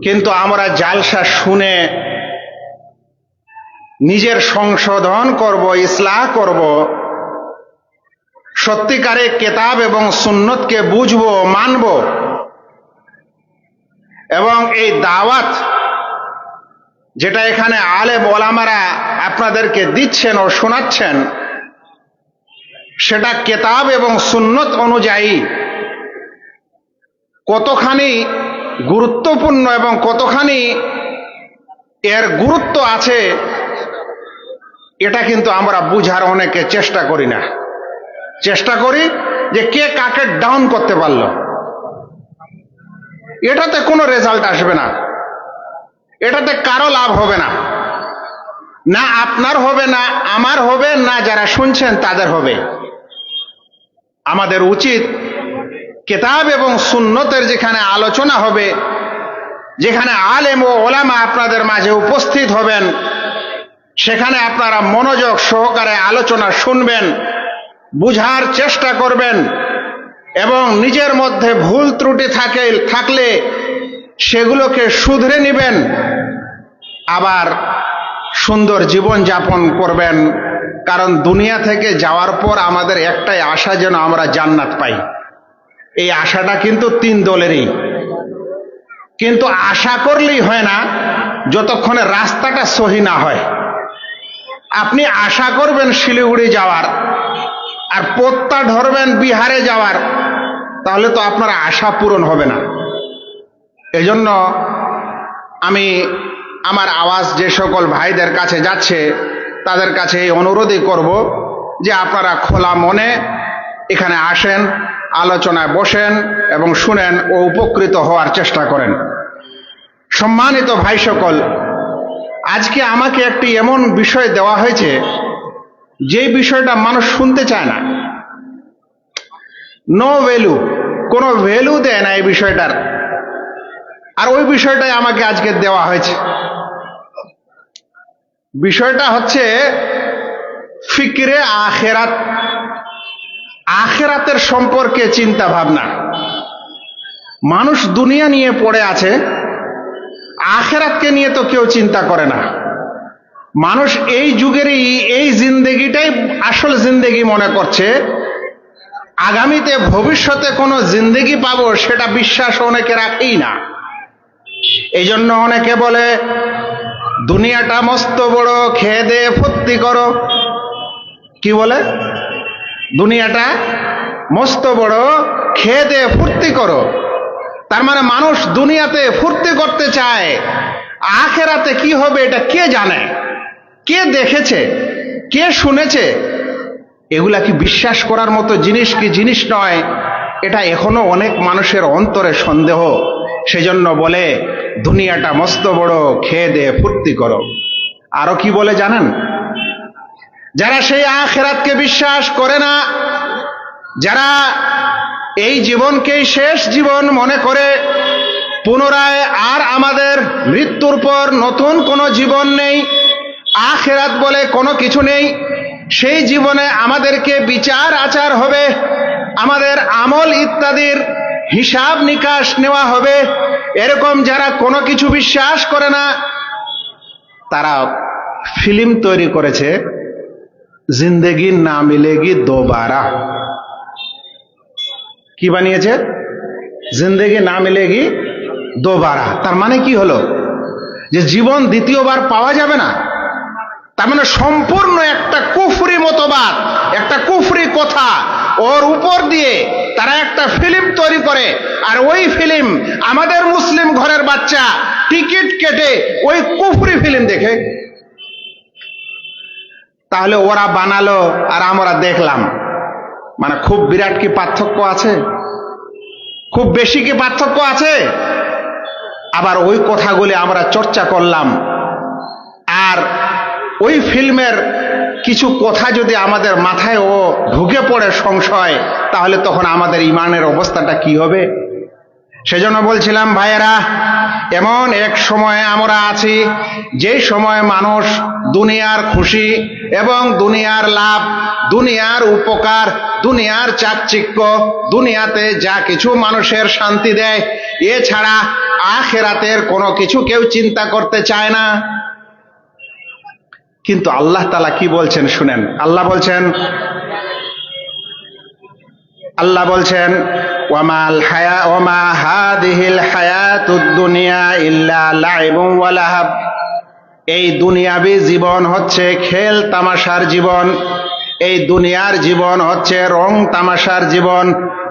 কিন্তু আমরা জালসা শুনে নিজের সংশোধন করব, ইসলাহ করব, সত্যিকারে কেতাব এবং সুন্নতকে বুঝবো, মানব, এবং এই দাওয়াত যেটা এখানে আলেম ওলামারা আপনাদেরকে দিচ্ছেন ও শোনাচ্ছেন, সেটা কেতাব এবং সুন্নত অনুযায়ী কতখানি গুরুত্বপূর্ণ এবং কতখানি এর গুরুত্ব আছে, এটা কিন্তু আমরা বুঝার অনেকে চেষ্টা করি না। চেষ্টা করি যে কে কাকে ডাউন করতে পারল, এটাতে কোনো রেজাল্ট আসবে না, এটাতে কারো লাভ হবে না, না আপনার হবে, না আমার হবে, না যারা শুনছেন তাদের হবে। আমাদের উচিত কিতাব এবং সুন্নতের যেখানে আলোচনা হবে, যেখানে আলেম ও ওলামা আপনাদের মাঝে উপস্থিত হবেন, সেখানে আপনারা মনোযোগ সহকারে আলোচনা শুনবেন, বুঝার চেষ্টা করবেন এবং নিজের মধ্যে ভুল ত্রুটি থাকলে সেগুলোকে শুধরে নেবেন, আবার সুন্দর জীবন যাপন করবেন। কারণ দুনিয়া থেকে যাওয়ার পর আমাদের একটাই আশা, যেন আমরা জান্নাত পাই। এই আশাটা কিন্তু তিন দলেরই, কিন্তু আশা করলেই হয় না যতক্ষণে রাস্তাটা সহি না হয়। আপনি আশা করবেন শিলিগুড়ি যাওয়ার আর পত্তা ধরবেন বিহারে যাওয়ার, তাহলে তো আপনার আশা পূরণ হবে না। এজন্য আমি আমার আওয়াজ যে সকল ভাইদের কাছে যাচ্ছে তাদের কাছে এই অনুরোধই করব যে আপনারা খোলা মনে এখানে আসেন, আলোচনায় বসেন এবং শুনেন ও উপকৃত হওয়ার চেষ্টা করেন। সম্মানিত ভাই সকল, আজকে আমাকে একটি এমন বিষয় দেওয়া হয়েছে যে বিষয়টা মানুষ শুনতে চায় না, নো ভ্যালু, কোনো ভ্যালু দেয় না এই বিষয়টার, আর ওই বিষয়টাই আমাকে আজকে দেওয়া হয়েছে। বিষয়টা হচ্ছে ফিকরে আখেরাত, আখেরাতের সম্পর্কে চিন্তা ভাবনা। মানুষ দুনিয়া নিয়ে পড়ে আছে, আখেরাতকে নিয়ে তো কেউ চিন্তা করে না। মানুষ এই যুগেরই এই জিন্দেগিটাই আসল জিন্দেগি মনে করছে, আগামীতে ভবিষ্যতে কোনো জিন্দেগি পাবো সেটা বিশ্বাস অনেকে রাখেই না। এই জন্য অনেকে বলে দুনিয়াটা মস্ত বড়, খেয়ে দে ফুর্তি করো। কি বলে? দুনিয়াটা মস্ত বড়, খেয়ে দে ফুর্তি করো। তার মানে মানুষ দুনিয়াতে ফুর্তি করতে চায়, আখেরাতে কি হবে এটা কে জানে, কে দেখেছে, কে শুনেছে? এগুলা কি বিশ্বাস করার মতো জিনিস কি জিনিস নয়, এটা এখনো অনেক মানুষের অন্তরে সন্দেহ। সেজন্য বলে দুনিয়াটা মস্ত বড়, খেয়ে দে ফুর্তি করো। আরো কি বলে জানেন? যারা সেই আখিরাতকে বিশ্বাস করে না, যারা এই জীবনকেই শেষ জীবন মনে করে, পুনরায় আর আমাদের মৃত্যুর পর নতুন কোনো জীবন নেই, আখিরাত বলে কোনো কিছু নেই, সেই জীবনে আমাদেরকে বিচার আচার হবে, আমাদের আমল ইত্যাদির হিসাব নিকাশ নেওয়া হবে, এরকম যারা কোনো কিছু বিশ্বাস করে না, তারা ফিল্ম তৈরি করেছে, জিন্দেগি না মিলেগি দোবারা। কি বানিয়েছে? জিন্দেগি না মিলেগি দোবারা। তার মানে কি হলো? যে জীবন দ্বিতীয়বার পাওয়া যাবে না। তার মানে সম্পূর্ণ একটা কুফরি মতবাদ, একটা কুফরি কথা, ওর উপর দিয়ে তারা একটা ফিল্ম তৈরি করে, আর ওই ফিল্ম আমাদের মুসলিম ঘরের বাচ্চা টিকিট কেটে ওই কুফরি ফিল্ম দেখে। তাহলে ওরা বানালো আর আমরা দেখলাম, মানে খুব বিরাট কি পার্থক্য আছে? খুব বেশি কি পার্থক্য আছে? আবার ওই কথাগুলি আমরা চর্চা করলাম, আর ওই ফিল্মের কিছু কথা যদি আমাদের মাথায় ও ঢুকে পড়ে সংশয়, তাহলে তখন আমাদের ইমানের অবস্থাটা কি হবে? সেজন্য বলছিলাম ভাইয়েরা, এমন এক সময়ে আমরা আছি যে সময় মানুষ দুনিয়ার খুশি এবং দুনিয়ার লাভ, দুনিয়ার উপকার, দুনিয়ার চাকচিক্য, দুনিয়াতে যা কিছু মানুষের শান্তি দেয়, এছাড়া আখিরাতের কোনো কিছু কেউ চিন্তা করতে চায় না। কিন্তু আল্লাহ তাআলা কি বলছেন শুনেন। আল্লাহ বলছেন ওয়ামা হাদিহিল হায়াতুদ দুনিয়া ইল্লা লাইবুন ওয়া লাহাব। এই দুনিয়াবি জীবন হচ্ছে খেল তামাশার জীবন, এই দুনিয়ার জীবন হচ্ছে রং তামাশার জীবন।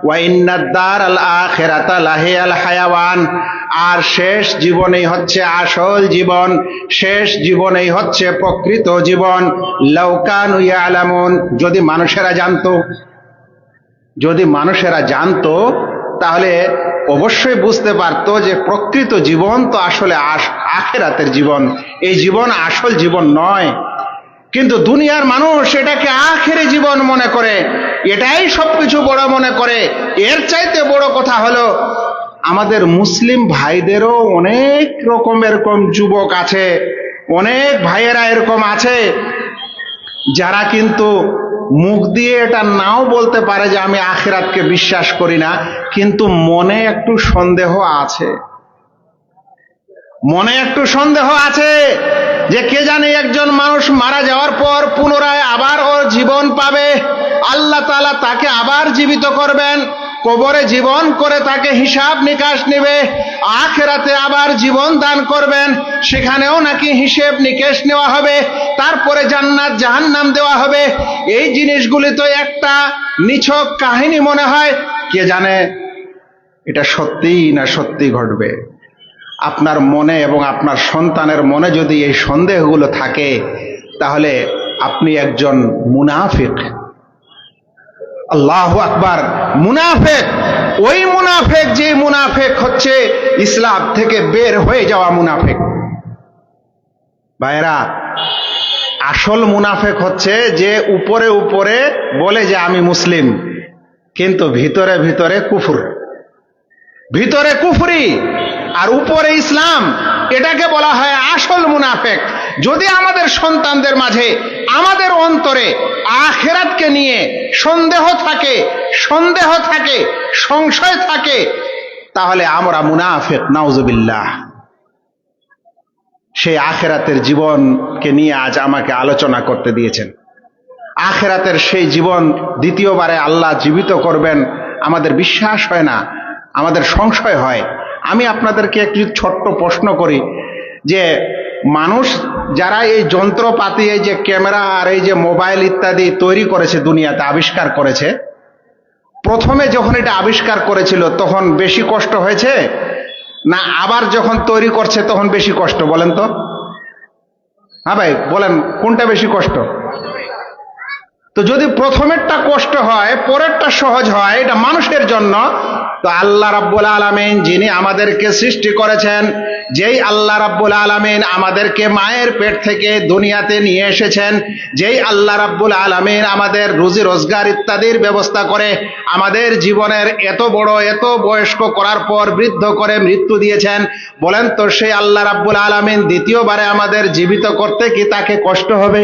ওয়া ইন্নাদ দারাল আখিরাতা লাহিয়াল হায়াওয়ান। আর শেষ জীবনেই হচ্ছে আসল জীবন, শেষ জীবনেই হচ্ছে প্রকৃত জীবন। লাউ কানু ইয়ালামুন। যদি মানুষেরা জানতো তাহলে অবশ্যই বুঝতে পারতো যে প্রকৃত জীবন তো আসলে আখিরাতের জীবন, এই জীবন আসল জীবন নয়। কিন্তু দুনিয়ার মানুষ এটাকে আখেরি জীবন মনে করে, এটাই সবকিছু বড় মনে করে। এর চাইতে বড় কথা হলো আমাদের মুসলিম ভাইদেরও অনেক রকম এরকম যুবক আছে, অনেক ভাইয়েরা এরকম আছে যারা কিন্তু মুখ দিয়ে এটা নাও বলতে পারে যে আমি আখিরাতকে বিশ্বাস করি না, কিন্তু মনে একটু সন্দেহ আছে যে কে জানে একজন মানুষ মারা যাওয়ার পর পুনরায় আবার ওর জীবন পাবে, আল্লাহ তাআলা তাকে আবার জীবিত করবেন, কবরে জীবন করে তাকে হিসাব নিকাশ নেবে, আখিরাতে আবার জীবন দান করবেন, সেখানেও নাকি হিসেব নিকেশ নেওয়া হবে, তারপরে জান্নাত জাহান্নাম দেওয়া হবে। এই জিনিসগুলি তো একটা নিছক কাহিনী মনে হয়, কে জানে এটা সত্যিই না সত্যি ঘটবে। আপনার মনে এবং আপনার সন্তানের মনে যদি এই সন্দেহগুলো থাকে তাহলে আপনি একজন মুনাফিক। আল্লাহু আকবার। মুনাফিক ওই মুনাফিক যে মুনাফিক হচ্ছে ইসলাম থেকে বের হয়ে যাওয়া মুনাফিক। ভাইরা, আসল মুনাফিক হচ্ছে যে উপরে উপরে বলে যে আমি মুসলিম, কিন্তু ভিতরে ভিতরে কুফর, ভিতরে কুফরি আর উপরে ইসলাম। এটাকে বলা হয় আসল মুনাফিক। যদি আমাদের সন্তানদের মাঝে, আমাদের অন্তরে আখিরাতকে নিয়ে সন্দেহ থাকে, সংশয় থাকে, তাহলে আমরা মুনাফিক, নাউজুবিল্লাহ। সেই আখিরাতের জীবনকে নিয়ে আজ আমাকে আলোচনা করতে দিয়েছেন। আখিরাতের সেই জীবন দ্বিতীয়বারে আল্লাহ জীবিত করবেন আমাদের বিশ্বাস হয় না, আমাদের সংশয় হয়। আমি আপনাদেরকে একটি ছোট্ট প্রশ্ন করি যে মানুষ যারা এই যন্ত্রপাতি, এই যে ক্যামেরা আর এই যে মোবাইল ইত্যাদি তৈরি করেছে, দুনিয়াতে আবিষ্কার করেছে, প্রথমে যখন এটা আবিষ্কার করেছিল তখন বেশি কষ্ট হয়েছে না আবার যখন তৈরি করছে তখন বেশি কষ্ট? বলেন তো। হ্যাঁ ভাই বলেন, কোনটা বেশি কষ্ট? তো যদি প্রথমেরটা কষ্ট হয়, পরেরটা সহজ হয়, এটা মানুষের জন্য, তো আল্লাহ রাব্বুল আলামিন যিনি আমাদেরকে সৃষ্টি করেছেন, যেই আল্লাহ রাব্বুল আলামিন আমাদেরকে মায়ের পেট থেকে দুনিয়াতে নিয়ে এসেছেন, যেই আল্লাহ রাব্বুল আলামিন আমাদের রুজি রোজগার ইত্যাদির ব্যবস্থা করে আমাদের জীবনের এত বড়, এত বয়স্ক করার পর বৃদ্ধ করে মৃত্যু দিয়েছেন, বলেন তো সেই আল্লাহ রাব্বুল আলামিন দ্বিতীয়বারে আমাদের জীবিত করতে কি তাকে কষ্ট হবে?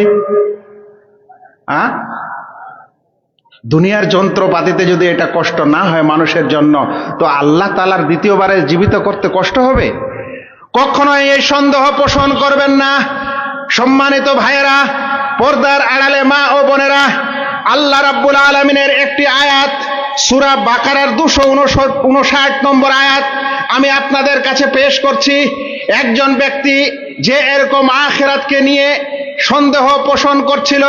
দুনিয়ার যন্ত্রপাতিতে যদি এটা কষ্ট না হয় মানুষের জন্য, তো আল্লাহ তাআলার দ্বিতীয়বারে জীবিত করতে কষ্ট হবে? কখনোই এই সন্দেহ পোষণ করবেন না। সম্মানিত ভাইয়েরা, পর্দার আড়ালে মা ও বোনেরা, আল্লাহ রাব্বুল আলামিনের একটি আয়াত, সূরা বাকারার 259 নম্বর আয়াত আমি আপনাদের কাছে পেশ করছি। একজন ব্যক্তি যে এরকম আখিরাতকে নিয়ে সন্দেহ পোষণ করছিল,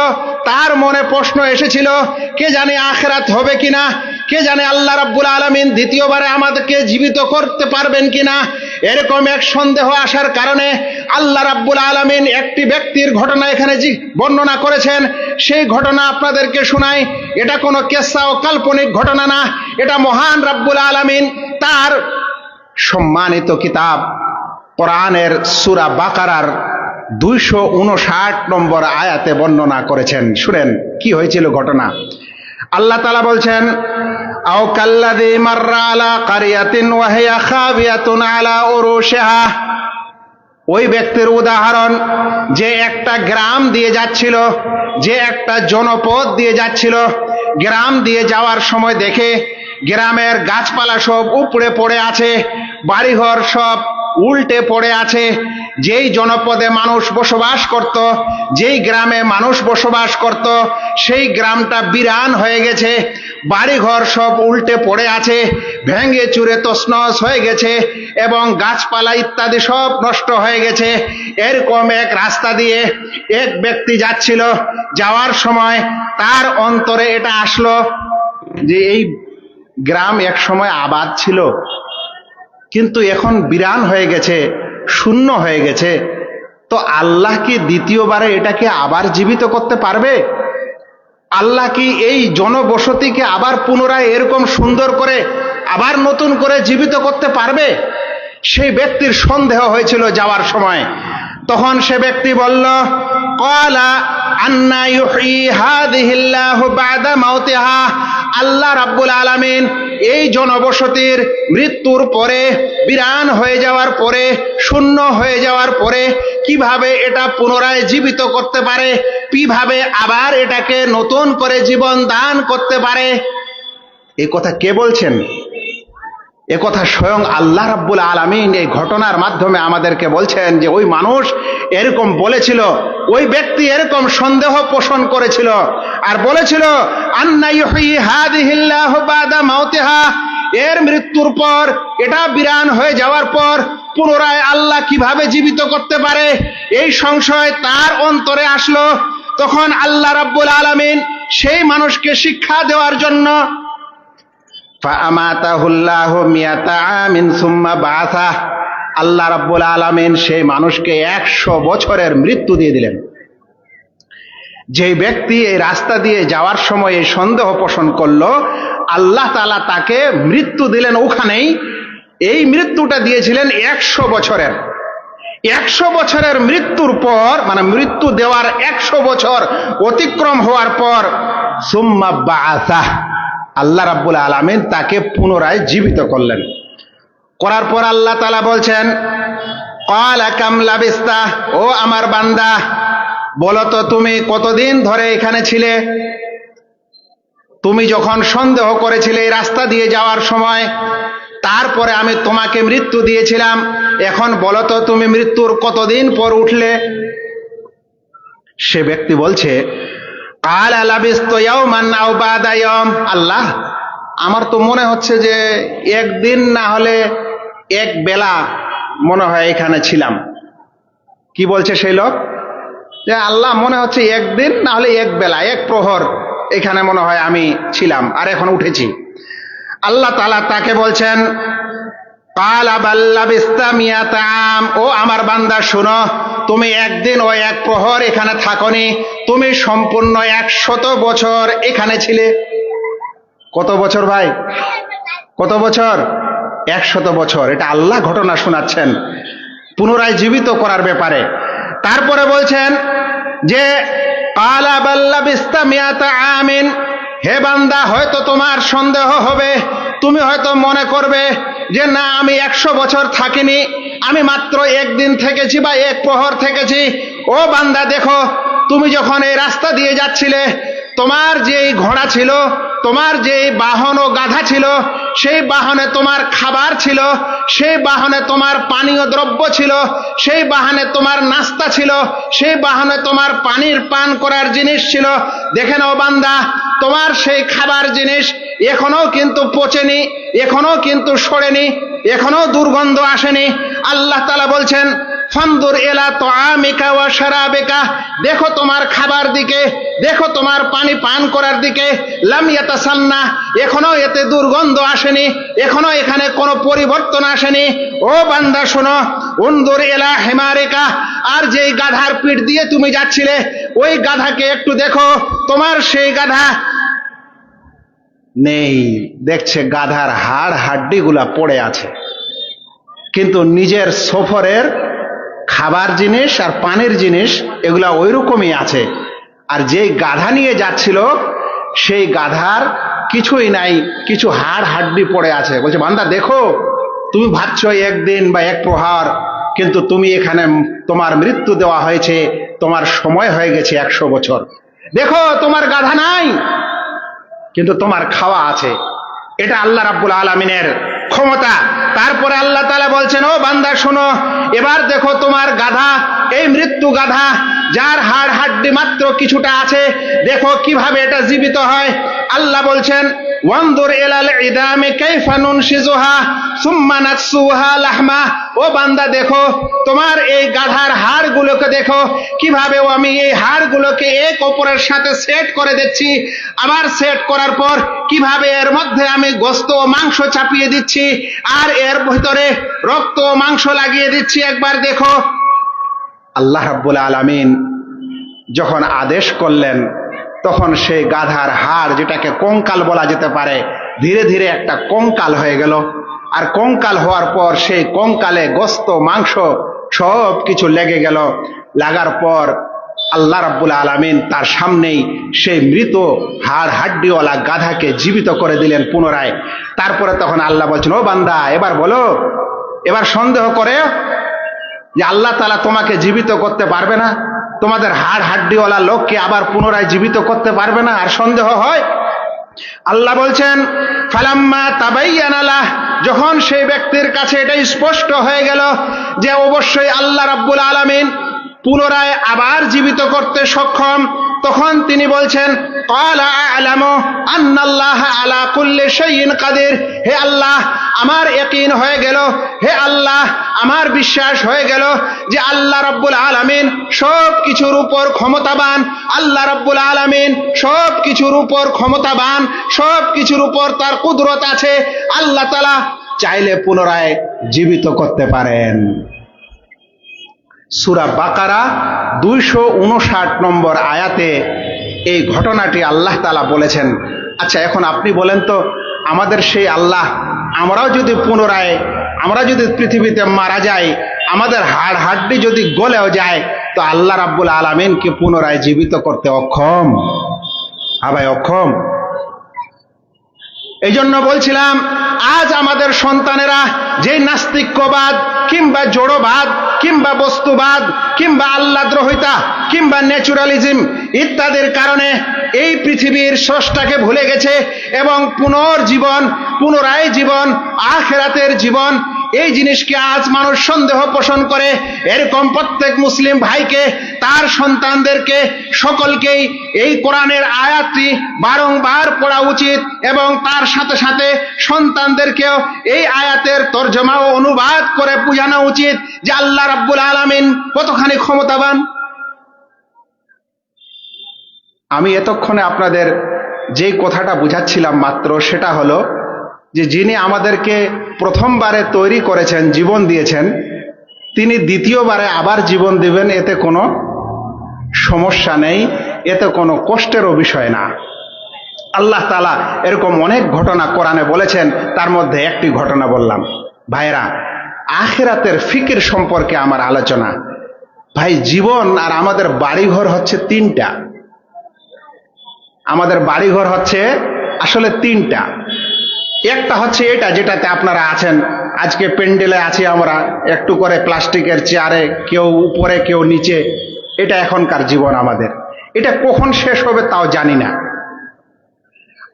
তার মনে প্রশ্ন এসেছিল, কে জানে আখিরাত হবে কিনা, কে জানে আল্লাহ রাব্বুল আলামিন দ্বিতীয়বারে আমাদেরকে জীবিত করতে পারবেন কিনা। এরকম এক সন্দেহ আসার কারণে আল্লাহ রাব্বুল আলামিন একটি ব্যক্তির ঘটনা এখানে বর্ণনা করেছেন। সেই ঘটনা আপনাদেরকে শোনাই। এটা কোনো কেসা ও কাল্পনিক ঘটনা না, এটা মহান রাব্বুল আলামিন তার সম্মানিত কিতাব কোরআনের সূরা বাকারার 259 নম্বর আয়াতে বর্ণনা করেছেন। শুনেন কি হয়েছিল ঘটনা। আল্লাহ তাআলা বলছেন, আও কাল্লাযী মাররা আলা ক্বারিয়াতিন ওয়া হিয়া খাবিয়াতুন আলা উরুশিহা, ওই ব্যক্তির উদাহরণ যে একটা গ্রাম দিয়ে যাচ্ছিল, যে একটা জনপদ দিয়ে যাচ্ছিল, গ্রাম দিয়ে যাওয়ার সময় দেখে গ্রামের গাছপালা সব উপড়ে পড়ে আছে, বাড়িঘর সব উল্টে পড়ে আছে। যেই জনপদে মানুষ বসবাস করত, যেই গ্রামে মানুষ বসবাস করত, সেই গ্রামটা বিরান হয়ে গেছে, বাড়িঘর সব উল্টে পড়ে আছে, ভেঙে চুরে তছনছ হয়ে গেছে এবং গাছপালা ইত্যাদি সব নষ্ট হয়ে গেছে। এরকম এক রাস্তা দিয়ে এক ব্যক্তি যাচ্ছিল, যাওয়ার সময় তার অন্তরে এটা আসলো যে এই গ্রাম এক সময় আবাদ ছিল, কিন্তু এখন বিরান হয়ে গেছে, শূন্য হয়ে গেছে। তো আল্লাহ কি দ্বিতীয়বারে এটাকে আবার জীবিত করতে পারবে? আল্লাহ কি এই জনবসতিকে আবার পুনরায় এরকম সুন্দর করে আবার নতুন করে জীবিত করতে পারবে? সেই ব্যক্তির সন্দেহ হয়েছিল যাওয়ার সময়। তখন সে ব্যক্তি বলল, ক্বালা আন্না ইউহয়ি হাযিহিল্লাহু বা'দা মাউতিহা, আল্লাহ রাব্বুল আলামিন এই জনবসতির মৃত্যুর পরে, বিরান হয়ে যাওয়ার পরে, শূন্য হয়ে যাওয়ার পরে কিভাবে এটা পুনরায় জীবিত করতে পারে, কিভাবে আবার এটাকে নতুন করে জীবন দান করতে পারে? এই কথা কে বলছেন? এ কথা স্বয়ং আল্লাহ রাব্বুল আলামিন এই ঘটনার মাধ্যমে আমাদেরকে বলছেন যে ওই মানুষ এরকম বলেছিল, ওই ব্যক্তি এরকম সন্দেহ পোষণ করেছিল আর বলেছিল, আন্না ইউহয়ি হাযিহিল্লাহু বা'দা মাউতিহা, এর মৃত্যুর পর, এটা বিরান হয়ে যাওয়ার পর পুনরায় আল্লাহ কিভাবে জীবিত করতে পারে, এই সংশয় তার অন্তরে আসলো। তখন আল্লাহ রাব্বুল আলামিন সেই মানুষকে শিক্ষা দেওয়ার জন্য ফাআমাতাহুল্লাহু মিয়াতা আমিন সুম্মা বাআসা, আল্লাহ রাব্বুল আলামিন সেই মানুষকে 100 বছরের মৃত্যু দিয়ে দিলেন। যে ব্যক্তি এই রাস্তা দিয়ে যাওয়ার সময় এই সন্দেহ পোষণ করলো, আল্লাহ তাআলা তাকে মৃত্যু দিলেন ওখানেই। এই মৃত্যুটা দিয়েছিলেন 100 বছরের। 100 বছরের মৃত্যুর পর, মানে মৃত্যু দেওয়ার 100 বছর অতিক্রম হওয়ার পর সুম্মা বাআসা, আল্লাহ রাব্বুল আলামিন তাকে পুনরায় জীবিত করলেন। করার পর আল্লাহ তাআলা বলছেন, ক্বালা কাম লাবিস্তা, ও আমার বান্দা বলো তো তুমি কতদিন ধরে এখানে ছিলে? তুমি যখন সন্দেহ করেছিলে এই রাস্তা দিয়ে যাওয়ার সময়, তারপরে আমি তোমাকে মৃত্যু দিয়েছিলাম, এখন বলো তো তুমি মৃত্যুর কতদিন পর উঠলে? সে ব্যক্তি বলছে, ক্বালা লাবিস্তু ইয়াওমান আও বা'দা ইয়াওম, আল্লাহ আমার তো মনে হচ্ছে যে একদিন না হলে এক বেলা মনে হয় এখানে ছিলাম। কি বলছে সেই লোক? যে আল্লাহ মনে হচ্ছে একদিন না হলে এক বেলা, এক প্রহর এখানে মনে হয় আমি ছিলাম আর এখন উঠেছি। আল্লাহ তাআলা তাকে বলছেন, ক্বালা বাল লাবিস্তা মিয়াতা আম, ও আমার বান্দা শোনো, তুমি একদিন ও এক প্রহর এখানে থাকনি, তুমি সম্পূর্ণ 100 বছর এখানে ছিলে। কত বছর ভাই? কত বছর? 100 বছর। এটা আল্লাহ ঘটনা শোনাচ্ছেন পুনরায় জীবিত করার ব্যাপারে। তারপরে বলছেন যে ক্বালা বাল লাবিস্তা মিয়াতা আমিন, হে বান্দা হয়তো তোমার সন্দেহ হবে, তুমি হয়তো মনে করবে যে না আমি 100 বছর থাকিনি, আমি মাত্র একদিন থেকেছি বা এক প্রহর থেকেছি। ও বান্দা দেখো, তুমি যখন এই রাস্তা দিয়ে যাচ্ছিলে, তোমার যেই ঘোড়া ছিল, তোমার যেই বাহন ও গাধা ছিল, সেই বাহনে তোমার খাবার ছিল, সেই বাহনে তোমার পানীয় দ্রব্য ছিল, সেই বাহনে তোমার নাস্তা ছিল, সেই বাহনে তোমার পানির পান করার জিনিস ছিল। দেখে নাও বান্দা, তোমার সেই খাবার জিনিস এখনো কিন্তু পচেনি, এখনো কিন্তু সরেনি, এখনো দুর্গন্ধ আসেনি। আল্লাহ তাআলা বলছেন, ফানদুর ইলা তুআমিকা ওয়া শারাবিকা, দেখো তোমার খাবার দিকে, দেখো তোমার পানি পান করার দিকে, লাম ইয়াতাসান্না, এখনো এতে দুর্গন্ধ আসেনি, এখনো এখানে কোনো পরিবর্তন আসেনি। ও বান্দা শোনো, উনদুর ইলা হিমারিকা, আর যেই গাধার পিঠ দিয়ে তুমি যাচ্ছিলে, ওই গাধাকে একটু দেখো, তোমার সেই গাধা নেই, দেখছে গাধার হাড় হাড্ডিগুলা পড়ে আছে, কিন্তু নিজের সফরের খাবার জিনিস আর পানির জিনিস এগুলা ওই রকমই আছে। আর যেই গাধা নিয়ে যাচ্ছিল, সেই গাধার কিছুই নাই, কিছু হাড় হাড্ডি পড়ে আছে। বলছে বান্দা দেখো, তুমি ভাবছো একদিন বা এক প্রহার, কিন্তু তুমি এখানে তোমার মৃত্যু দেওয়া হয়েছে, তোমার সময় হয়ে গেছে 100 বছর। দেখো তোমার গাধা নাই, কিন্তু তোমার খাওয়া আছে। এটা আল্লাহ রাব্বুল আলামিনের ক্ষমতা। তারপরে আল্লাহ তাআলা বলছেন, ও বান্দা শোনো, এবার দেখো তোমার গাধা, এই মৃত্যু গাধা যার হাড় হাড্ডি মাত্র কিছুটা আছে, দেখো কিভাবে এটা জীবিত হয়। আল্লাহ বলছেন, ওয়ানদুর ইলাল ইদামি কাইফা নুনশিজুহা সুম্মা নাকসুহা লাহমা। ও বান্দা দেখো তোমার এই গাধার হাড়গুলোকে দেখো, কিভাবে আমি এই হাড়গুলোকে এক অপরের সাথে সেট করে দিচ্ছি, আবার সেট করার পর কিভাবে এর মধ্যে আমি গোশত ও মাংস চাপিয়ে দিচ্ছি, আর এর ভিতরে রক্ত ও মাংস লাগিয়ে দিচ্ছি, একবার দেখো। আল্লাহ রাব্বুল আলামিন যখন আদেশ করলেন, তখন সেই গাধার হাড়, যেটাকে কঙ্কাল বলা যেতে পারে, ধীরে ধীরে একটা কঙ্কাল হয়ে গেল। আর কঙ্কাল হওয়ার পর সেই কঙ্কালে গোশত মাংস সব কিছু লেগে গেল। লাগার পর আল্লাহ রাব্বুল আলামিন তার সামনেই সেই মৃত হাড় হাড্ডিওয়ালা গাধাকে জীবিত করে দিলেন পুনরায়। তারপরে তখন আল্লাহ বলছেন, ও বান্দা এবার বলো, এবার সন্দেহ করে যে আল্লাহ তাআলা তোমাকে জীবিত করতে পারবে না? তোমাদের হাড় হাড্ডিওয়ালা লোককে আবার পুনরায় জীবিত করতে পারবে না? আর সন্দেহ হয়? আল্লাহ বলছেন, ফালাম্মা তাবায়্যানা লাহ, যখন সেই ব্যক্তির কাছে এটা স্পষ্ট হয়ে গেল যে অবশ্যই আল্লাহ রাব্বুল আলামিন পুনরায় আবার জীবিত করতে সক্ষম, তখন তিনি বলছেন, ক্বালা আ'লামু আন্নাল্লাহা আলা কুল্লি শাইইন কাদির। হে আল্লাহ, আমার ইয়াকিন হয়ে গেল, হে আল্লাহ আমার বিশ্বাস হয়ে গেল যে আল্লাহ রাব্বুল আলামিন সব কিছুর উপর ক্ষমতাবান। আল্লাহ রাব্বুল আলামিন সব কিছুর উপর ক্ষমতাবান, সব কিছুর উপর তার কুদরত আছে। আল্লাহ তাআলা চাইলে পুনরায় জীবিত করতে পারেন। সূরা বাকারা 259 নম্বর আয়াতে এই ঘটনাটি আল্লাহ তাআলা বলেছেন। আচ্ছা, এখন আপনি বলেন তো, আমাদের সেই আল্লাহ, আমরাও যদি পুনরায়, আমরা যদি পৃথিবীতে মারা যাই, আমাদের হাড় হাড্ডি যদি গলেও যায়, তো আল্লাহ রাব্বুল আলামিন কি পুনরায় জীবিত করতে অক্ষম? ভাই অক্ষম। এই জন্য বলছিলাম, আজ আমাদের সন্তানেরা যে নাস্তিক্যবাদ কিংবা জড়বাদ কিংবা বস্তুবাদ কিংবা আল্লাহদ্রোহিতা কিংবা ন্যাচুরালিজম ইত্যাদির কারণে এই পৃথিবীর স্রষ্টাকে ভুলে গেছে এবং পুনর্জীবন, পুনরায় জীবন, আখিরাতের জীবন, এই জিনিসকে আজ মানুষ সন্দেহ পোষণ করে। এরকম প্রত্যেক মুসলিম ভাইকে, তার সন্তানদেরকে, সকলকেই এই কোরআনের আয়াতটি বারংবার পড়া উচিত এবং তার সাথে সাথে সন্তানদেরকেও এই আয়াতের তর্জমা ও অনুবাদ করে বোঝানো উচিত যে আল্লাহ রাব্বুল আলামিন কতখানি ক্ষমতাবান। আমি এতক্ষণে আপনাদের যে কথাটা বুঝাচ্ছিলাম মাত্র, সেটা হলো যে যিনি আমাদেরকে প্রথমবারে তৈরি করেছেন, জীবন দিয়েছেন, তিনি দ্বিতীয়বারে আবার জীবন দিবেন, এতে কোনো সমস্যা নেই, এতে কোনো কষ্টেরও বিষয় না। আল্লাহ তাআলা এরকম অনেক ঘটনা কোরআনে বলেছেন, তার মধ্যে একটি ঘটনা বললাম। ভাইরা, আখিরাতের ফিকির সম্পর্কে আমার আলোচনা। ভাই, জীবন আর আমাদের বাড়িঘর হচ্ছে 3টা। আমাদের বাড়িঘর হচ্ছে আসলে 3টা। একটা হচ্ছে এটা যেটাতে আপনারা আছেন, আজকে প্যান্ডেলে আছি আমরা, একটু করে প্লাস্টিকের চেয়ারে, কেউ উপরে কেউ নিচে। এটা এখনকার জীবন আমাদের। এটা কখন শেষ হবে তাও জানি না।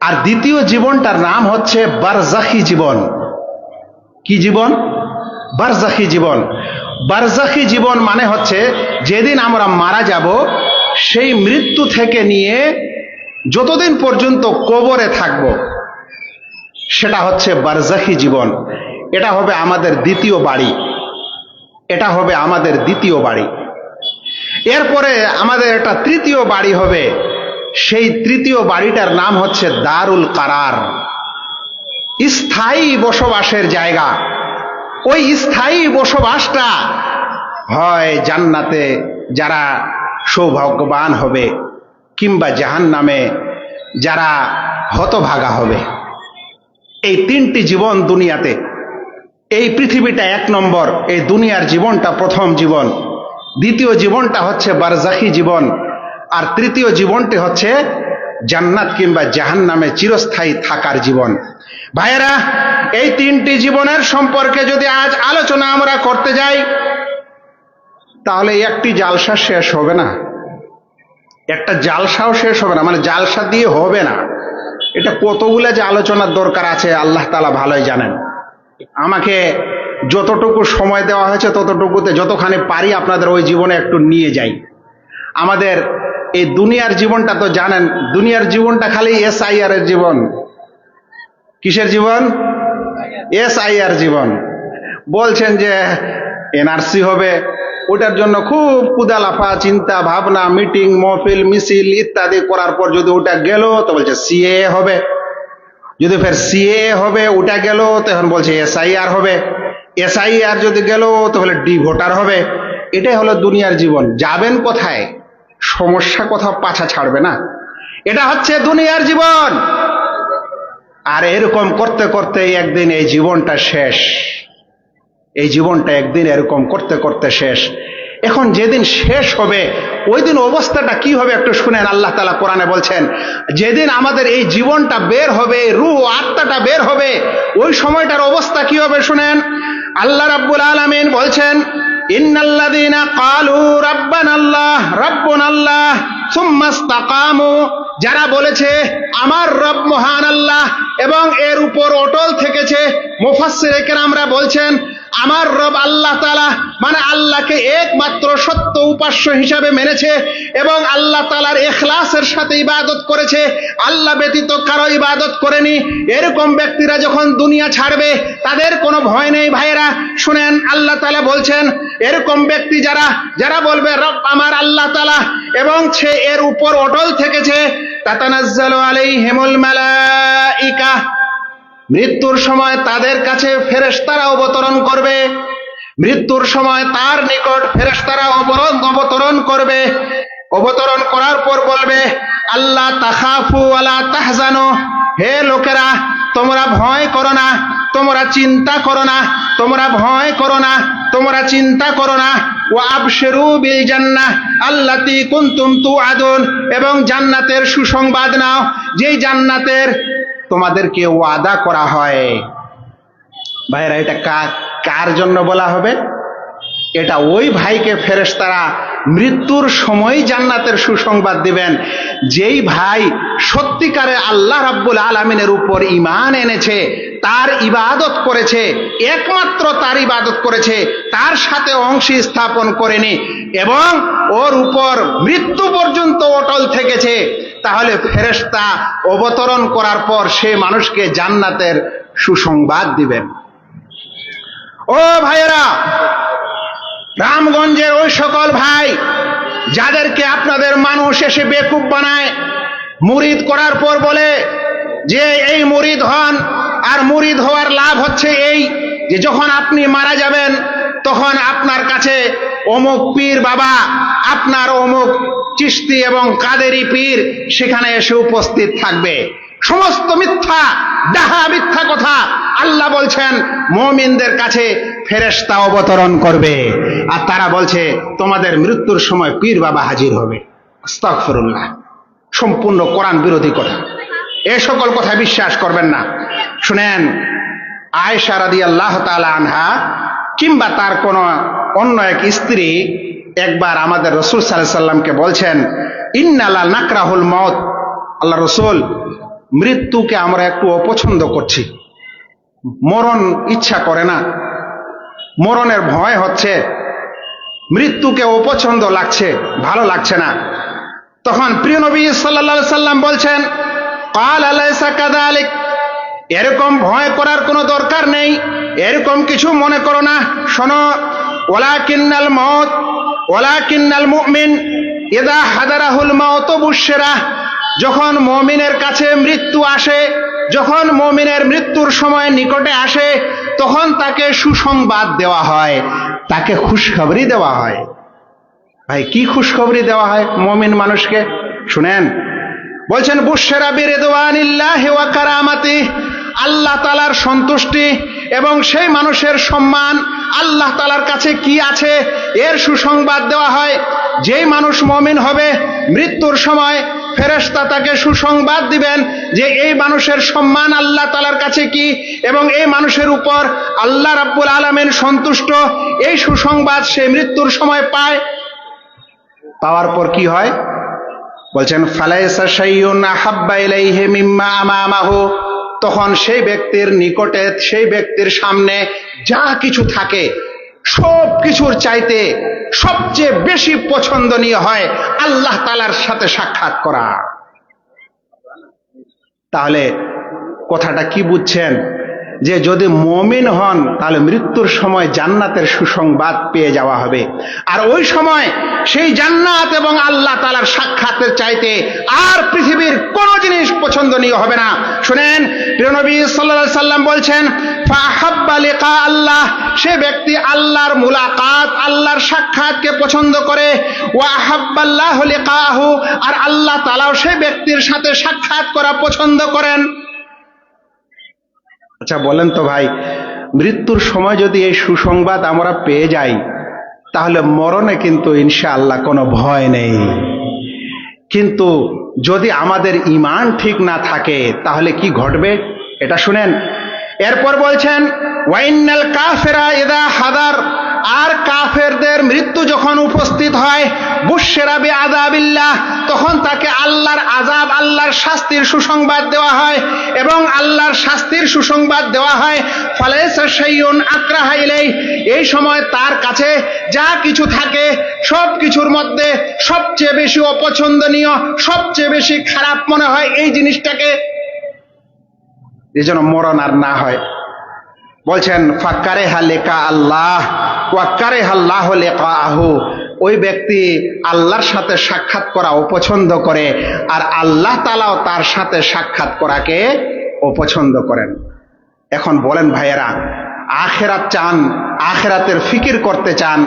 আর দ্বিতীয় জীবনটার নাম হচ্ছে বারজাখি জীবন। কি জীবন? বারজাখি জীবন। বারজাখি জীবন মানে হচ্ছে যেদিন আমরা মারা যাব, সেই মৃত্যু থেকে নিয়ে যতদিন পর্যন্ত কবরে থাকব, সেটা হচ্ছে বারজাখি জীবন। এটা হবে আমাদের দ্বিতীয় বাড়ি। এটা হবে আমাদের দ্বিতীয় বাড়ি। এরপরে আমাদের একটা তৃতীয় বাড়ি হবে। সেই তৃতীয় বাড়িটার নাম হচ্ছে দারুল কারার, স্থায়ী বসবাসের জায়গা। ওই স্থায়ী বসবাসটা হয় জান্নাতে যারা সৌভাগ্যবান হবে, কিংবা জাহান্নামে যারা হতভাগা হবে। এই 3টি জীবন দুনিয়াতে। এই পৃথিবীটা 1 নম্বর, এই দুনিয়ার জীবনটা প্রথম জীবন, দ্বিতীয় জীবনটা হচ্ছে বারজাখি জীবন, আর তৃতীয় জীবনটি হচ্ছে জান্নাত কিংবা জাহান্নামে চিরস্থায়ী থাকার জীবন। ভাইয়েরা, এই তিনটি জীবনের সম্পর্কে যদি আজ আলোচনা আমরা করতে যাই তাহলে একটি জালসা শেষ হবে না, একটা জালসাও শেষ হবে না, মানে জালসা দিয়ে হবে না। এটা কতগুলা যে আলোচনার দরকার আছে আল্লাহ তাআলা ভালোই জানেন। আমাকে যতটুকু সময় দেওয়া হয়েছে ততটুকুতে যতখানি পারি আপনাদের ওই জীবনে একটু নিয়ে যাই। আমাদের এই দুনিয়ার জীবনটা তো জানেন, দুনিয়ার জীবনটা খালি SIR এর জীবন। কিসের জীবন? SIR জীবন। বলছেন যে NRC হবে, ওটার জন্য খুব কুদালাফা চিন্তা ভাবনা, মিটিং মহফিল মিছিল ইত্যাদি করার পর যদি ওটা গেল তো বলছে CAA হবে, যদি ফের CAA হবে ওটা গেল তখন বলছে SIR হবে, SIR যদি গেল তো বলে ডি ভোটার হবে। এটাই হলো দুনিয়ার জীবন। যাবেন কোথায়? সমস্যা কোথাও পাছা ছাড়বে না। এটা হচ্ছে দুনিয়ার জীবন। আর এরকম করতে করতে একদিন এই জীবনটা শেষ, এই জীবনটা একদিন এরকম করতে করতে শেষ। এখন যেদিন শেষ হবে ওই দিন অবস্থাটা কি হবে একটু শুনেন। আল্লাহ তাআলা কোরআনে বলছেন, যেদিন আমাদের এই জীবনটা বের হবে, রূহ আত্মাটা বের হবে, ওই সময়টার অবস্থা কি হবে শুনেন। আল্লাহ রাব্বুল আলামিন বলছেন, ইন্নাল্লাযীনা ক্বালু রাব্বানাল্লাহ রাব্বুনাল্লাহ সুম্মা ইসতাকামু, যারা বলেছে আমার রব মহান আল্লাহ এবং এর উপর অটল থেকেছে, মুফাসসিরে কেরামরা বলছেন আমার রব আল্লাহ তাআলা মানে আল্লাহকে একমাত্র সত্য উপাস্য হিসাবে মেনেছে এবং আল্লাহ তাআলার ইখলাসের সাথে ইবাদত করেছে, আল্লাহ ব্যতীত কারো ইবাদত করেনি। এরকম ব্যক্তিরা যখন দুনিয়া ছাড়বে তাদের কোনো ভয় নেই। ভাইয়েরা শুনেন, আল্লাহ তাআলা বলছেন এরকম ব্যক্তি যারা বলবে রব আমার আল্লাহ তাআলা এবং সে এর উপর অটল থেকেছে, তাতানাজ্জালু আলাইহিমুল মালাইকা, মৃত্যুর সময় তাদের কাছে ফেরেশতারা অবতরণ করবে, মৃত্যুর সময় তার নিকট ফেরেশতারা অবতরণ করবে। অবতরণ করার পর বলবে আল্লাহ তাখাফু ওয়ালা তাহজানু, হে লোকেরা তোমরা ভয় করো না, তোমরা চিন্তা করো না, তোমরা ভয় করো না, তোমরা চিন্তা করো না। ওয়া আবশিরু বিল জান্নাহ আল্লাতী কুনতুম তুআদুন, এবং জান্নাতের সুসংবাদ নাও যেই জান্নাতের তোমাদেরকে ওয়াদা করা হয়। ভাইরা, এটা কার জন্য বলা হবে? এটা ওই ভাইকে ফেরেশতারা মৃত্যুর সময় জান্নাতের সুসংবাদ দিবেন যেই ভাই সত্যিকারে আল্লাহ রাব্বুল আলামিনের উপর ঈমান এনেছে, তার ইবাদত করেছে, একমাত্র তার ইবাদত করেছে, তার সাথে অংশী স্থাপন করেনি এবং ওর উপর মৃত্যু পর্যন্ত অটল থেকেছে। তাহলে ফেরেশতা অবতরণ করার পর সে মানুষকে জান্নাতের সুসংবাদ দিবেন। ও ভাইয়েরা, রামগঞ্জের ওই সকল ভাই যাদেরকে আপনাদের মানুষ এসে বেকুব বানায়, মুরিদ করার পর বলে যে এই মুরিদ হন, আর মুরিদ হওয়ার লাভ হচ্ছে এই যে যখন আপনি মারা যাবেন তখন আপনার কাছে অমুক পীর বাবা, আপনার অমুক চিশতি এবং কাদেরি পীর সেখানে এসে উপস্থিত থাকবে। সমস্ত মিথ্যা, ডাহা মিথ্যা কথা। আল্লাহ বলছেন মুমিনদের কাছে ফেরেশতা অবতরণ করবে আর তারা বলছে তোমাদের মৃত্যুর সময় পীর বাবা হাজির হবে। আস্তাগফিরুল্লাহ, সম্পূর্ণ কোরআন বিরোধী কথা। এ সকল কথা বিশ্বাস করবেন না। শুনেন, আয়েশা রাদিয়াল্লাহু তাআলা আনহা কিংবা তার কোন অন্য এক স্ত্রী একবার আমাদের রাসূল সাল্লাল্লাহু আলাইহি সাল্লামকে বলছেন, ইন্না লা নাকরাহুল মাউত, আল্লাহ রাসূল মৃত্যুকে আমরা একটু অপছন্দ করছি, মরণ ইচ্ছা করে না, মরণের ভয় হচ্ছে, মৃত্যুকে অপছন্দ লাগছে, ভালো লাগছে না। তখন প্রিয় নবী সাল্লাল্লাহু আলাইহি সাল্লাম বলছেন, ক্বাল আলাইসা কাযালিক, এরকম ভয় করার কোনো দরকার নেই, এরকম কিছু মনে করো না। শোনো, ওয়ালাকিন্নাল মাউত ওয়ালাকিন্নাল মুমিন ইযা হাদারাহুল মাউত বুশরা, যখন মুমিনের কাছে মৃত্যু আসে, যখন মুমিনের মৃত্যুর সময় নিকটে আসে তখন তাকে সুসংবাদ দেওয়া হয়, তাকে খুশখবরি দেওয়া হয়। ভাই, কি খুশখবরি দেওয়া হয় মুমিন মানুষকে? শুনেন, বলছেন বুশরা বিরিদওয়ানিল্লাহি ওয়া কারামাতিহি, আল্লাহ তাআলার সন্তুষ্টি এবং সেই মানুষের সম্মান, আল্লাহ তাআলার কাছে কি আছে এর সুসংবাদ দেওয়া হয়। যেই মানুষ মুমিন হবে মৃত্যুর সময় ফেরেশতা তাকে সুসংবাদ দিবেন যে এই মানুষের সম্মান আল্লাহ তাআলার কাছে কি এবং এই মানুষের উপর আল্লাহ রাব্বুল আলামিন সন্তুষ্ট। এই সুসংবাদ সে মৃত্যুর সময় পায়। পাওয়ার পর কি হয় বলছেন, ফালাইসা শাইউন আহাব্বা ইলাইহি মিম্মা আমামাহু, তখন সেই ব্যক্তির নিকটে, সেই ব্যক্তির সামনে যা কিছু থাকে সব কিছুর চাইতে সবচেয়ে বেশি পছন্দনীয় হয় আল্লাহ তাআলার সাথে সাক্ষাৎ করা। তাহলে কথাটা কি বুঝছেন যে যদি মুমিন হন তাহলে মৃত্যুর সময় জান্নাতের সুসংবাদ পেয়ে যাওয়া হবে, আর ওই সময় সেই জান্নাত এবং আল্লাহ তাআলার সাক্ষাতের চাইতে আর পৃথিবীর কোনো জিনিস পছন্দনীয় হবে না। শুনেন, প্রিয় নবী সাল্লাল্লাহু আলাইহি সাল্লাম বলছেন, ফাহাব্বা লিকা আল্লাহ, সে ব্যক্তি আল্লাহর মুলাকাত, আল্লাহর সাক্ষাৎকে পছন্দ করে, ওয়া হাব্বাল্লাহু লিকাহু, আর আল্লাহ তাআলাও সেই ব্যক্তির সাথে সাক্ষাৎ করা পছন্দ করেন। আচ্ছা বলেন তো ভাই, মৃত্যুর সময় যদি এই সুসংবাদ আমরা পেয়ে যাই তাহলে মরণে কিন্তু ইনশাআল্লাহ কোনো ভয় নেই। কিন্তু যদি আমাদের ঈমান ঠিক না থাকে তাহলে কি ঘটবে এটা শুনেন। এরপর বলছেন, ওয়াইনাল কাফিরা ইযা হাদার, আর কাফেরদের মৃত্যু যখন উপস্থিত হয়, বুশরা বিআযাবিল্লাহ, তখন তাকে আল্লাহর আযাব, আল্লাহর শাস্তির সুসংবাদ দেওয়া হয় এবং আল্লাহর শাস্তির সুসংবাদ দেওয়া হয়। ফালাইসা শাইউন আকরাহা ইলাইহি, এই সময় তার কাছে যা কিছু থাকে সব কিছুর মধ্যে সবচেয়ে বেশি অপছন্দনীয়, সবচেয়ে বেশি খারাপ মনে হয় এই জিনিসটাকে, এই জন্য মরণ আর না হয়। বলছেন, ফাকারেহা লিকা আল্লাহ ওয়া কারেহাল্লাহু লিকাহু, ওই ব্যক্তি আল্লাহর সাথে সাক্ষাৎ করা অপছন্দ করে আর আল্লাহ তাআলাও তার সাথে সাক্ষাৎ করাকে অপছন্দ করেন। এখন বলেন ভাইয়েরা, আখিরাত চান, আখিরাতের ফিকির করতে চান,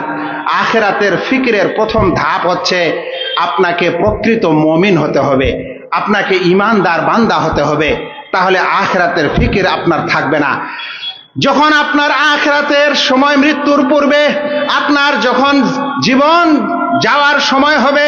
আখিরাতের ফিকিরের প্রথম ধাপ হচ্ছে আপনাকে প্রকৃত মুমিন হতে হবে, আপনাকে ঈমানদার বান্দা হতে হবে, তাহলে আখিরাতের ফিকির আপনার থাকবে না। যখন আপনার আখিরাতের সময়, মৃত্যুর পূর্বে আপনার যখন জীবন যাওয়ার সময় হবে,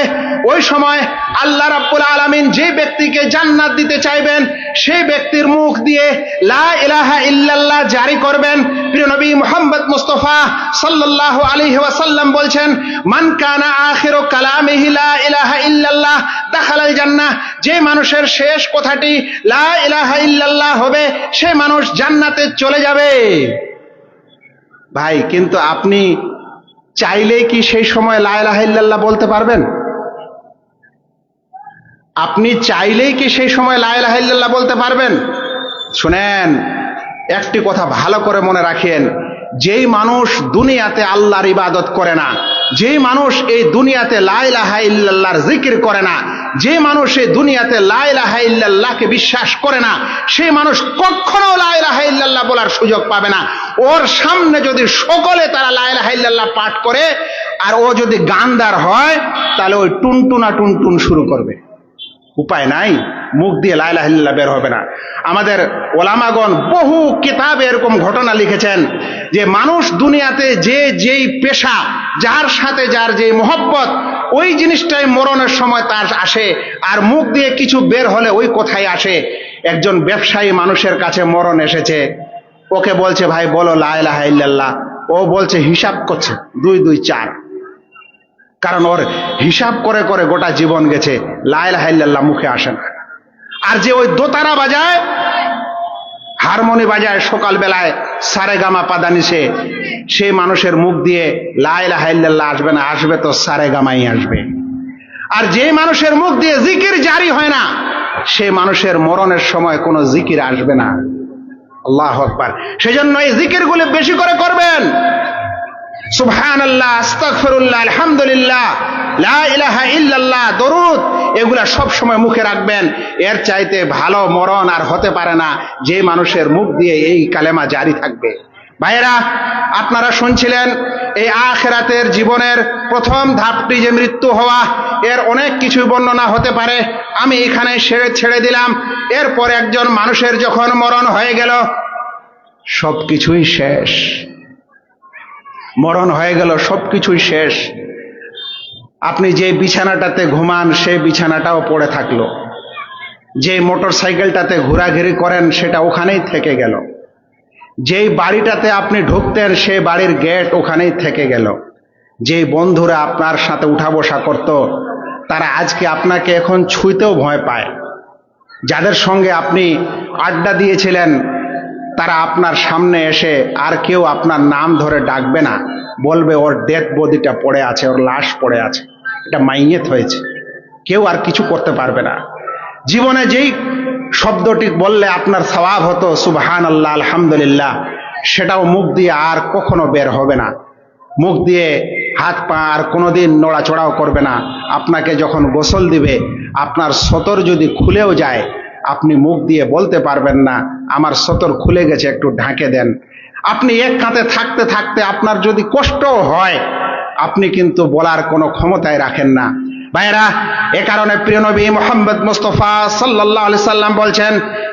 ওই সময় আল্লাহ রাব্বুল আলামিন যে ব্যক্তিকে জান্নাত দিতে চাইবেন সেই ব্যক্তির মুখ দিয়ে লা ইলাহা ইল্লাল্লাহ জারি করবেন। প্রিয় নবী মুহাম্মদ মুস্তাফা সাল্লাল্লাহু আলাইহি ওয়াসাল্লাম বলছেন, মান কানা আখিরু কালামিহি লা ইলাহা ইল্লাল্লাহ দাখালাল জান্নাহ, যে মানুষের শেষ কথাটি লা ইলাহা ইল্লাল্লাহ হবে সে মানুষ জান্নাতে চলে যাবে। ভাই, কিন্তু আপনি চাইলেই কি সেই সময় লা ইলাহা ইল্লাল্লাহ বলতে পারবেন? আপনি চাইলেই কি সেই সময় লা ইলাহা ইল্লাল্লাহ বলতে পারবেন? শুনেন, একটি কথা ভালো করে মনে রাখেন, যেই মানুষ দুনিয়াতে আল্লাহর ইবাদত করে না, যেই মানুষ এই দুনিয়াতে লা ইলাহা ইল্লাল্লাহর জিকির করে না, যে মানুষ এই দুনিয়াতে লা ইলাহা ইল্লাল্লাহকে বিশ্বাস করে না, সেই মানুষ কখনো লা ইলাহা ইল্লাল্লাহ বলার সুযোগ পাবে না। ওর সামনে যদি সকলে তারা লা ইলাহা ইল্লাল্লাহ পাঠ করে আর ও যদি গানদার হয় তাহলে ওই টুনটুনা টুনটুন শুরু করবে, উপায় নাই, মুখ দিয়ে লা ইলাহা ইল্লাল্লাহ বের হবে না। আমাদের ওলামাগণ বহু কিতাবে এরকম ঘটনা লিখেছেন যে মানুষ দুনিয়াতে যে যেই পেশা, যার সাথে যার যেই মহব্বত, ওই জিনিসটাই মরণের সময় তার আসে, আর মুখ দিয়ে কিছু বের হলে ওই কথাই আসে। একজন ব্যবসায়ী মানুষের কাছে মরণ এসেছে, ওকে বলছে, ভাই বলো লা ইলাহা ইল্লাল্লাহ। ও বলছে, হিসাব করছে 2 2 4, কারণ ওর হিসাব করে করে গোটা জীবন গেছে, লা ইলাহা ইল্লাল্লাহ মুখে আসে না। আর যে ওই দোতারা বাজায়, হারমোনি বাজায় সকালবেলায় সারেগামা পাদানিসে, সেই মানুষের মুখ দিয়ে লা ইলাহা ইল্লাল্লাহ আসবে না, আসবে তো সারেগামাই আসবে। আর যে মানুষের মুখ দিয়ে জিকির জারি হয় না, সে মানুষের মরণের সময় কোনো জিকির আসবে না। আল্লাহু আকবার। সেজন্য এই জিকিরগুলো বেশি করে করবেন। সুবহানাল্লাহ, আস্তাগফিরুল্লাহ, আলহামদুলিল্লাহ, লা ইলাহা ইল্লাল্লাহ, দরুদ, এগুলা সব সময় মুখে রাখবেন। এর চাইতে ভালো মরণ আর হতে পারে না যে মানুষের মুখ দিয়ে এই কালেমা জারি থাকবে। ভাইয়েরা, আপনারা শুনছিলেন এই আখিরাতের জীবনের প্রথম ধাপটি যে মৃত্যু হওয়া, এর অনেক কিছু বর্ণনা হতে পারে, আমি এখানে ছেড়ে দিলাম। এরপর একজন মানুষের যখন মরণ হয়ে গেল, সবকিছুই শেষ, মরণ হয়ে গেল, সবকিছুই শেষ। আপনি যে বিছানাটাতে ঘুমান সেই বিছানাটাও পড়ে থাকলো, যে মোটর সাইকেলটাতে ঘোরাঘুরি করেন সেটা ওখানেই থেকে গেল, যেই বাড়িটাতে আপনি ঢুকতেন সেই বাড়ির গেট ওখানেই থেকে গেল, যেই বন্ধুরা আপনার সাথে উঠা বসা করত তারা আজকে আপনাকে এখন ছুঁইতেও ভয় পায়, যাদের সঙ্গে আপনি আড্ডা দিয়েছিলেন তারা আপনার সামনে এসে আর কেউ আপনার নাম ধরে ডাকবে না, বলবে ওর ডেথ বডিটা পড়ে আছে, ওর লাশ পড়ে আছে, এটা মাইয়েত হয়েছে, কেউ আর কিছু করতে পারবে না। জীবনে যেই শব্দটি বললে আপনার সওয়াব হতো সুবহানাল্লাহ আলহামদুলিল্লাহ, সেটাও মুখ দিয়ে আর কখনো বের হবে না। মুখ দিয়ে হাত পা আর কোনোদিন নড়াচড়াও করবে না। আপনাকে যখন গোসল দিবে আপনার সতর যদি খুলেও যায় আপনি মুখ দিয়ে বলতে পারবেন না আমার সতর খুলে গেছে একটু ঢাকে দেন। আপনি এক কাঁধে থাকতে থাকতে আপনার যদি কষ্টও হয় আপনি কিন্তু বলার কোনো ক্ষমতায় রাখেন না। ভাইরা, এ কারণে প্রিয় নবী মুহাম্মদ মুস্তাফা সাল্লাল্লাহু আলাইহি সাল্লাম বলছেন,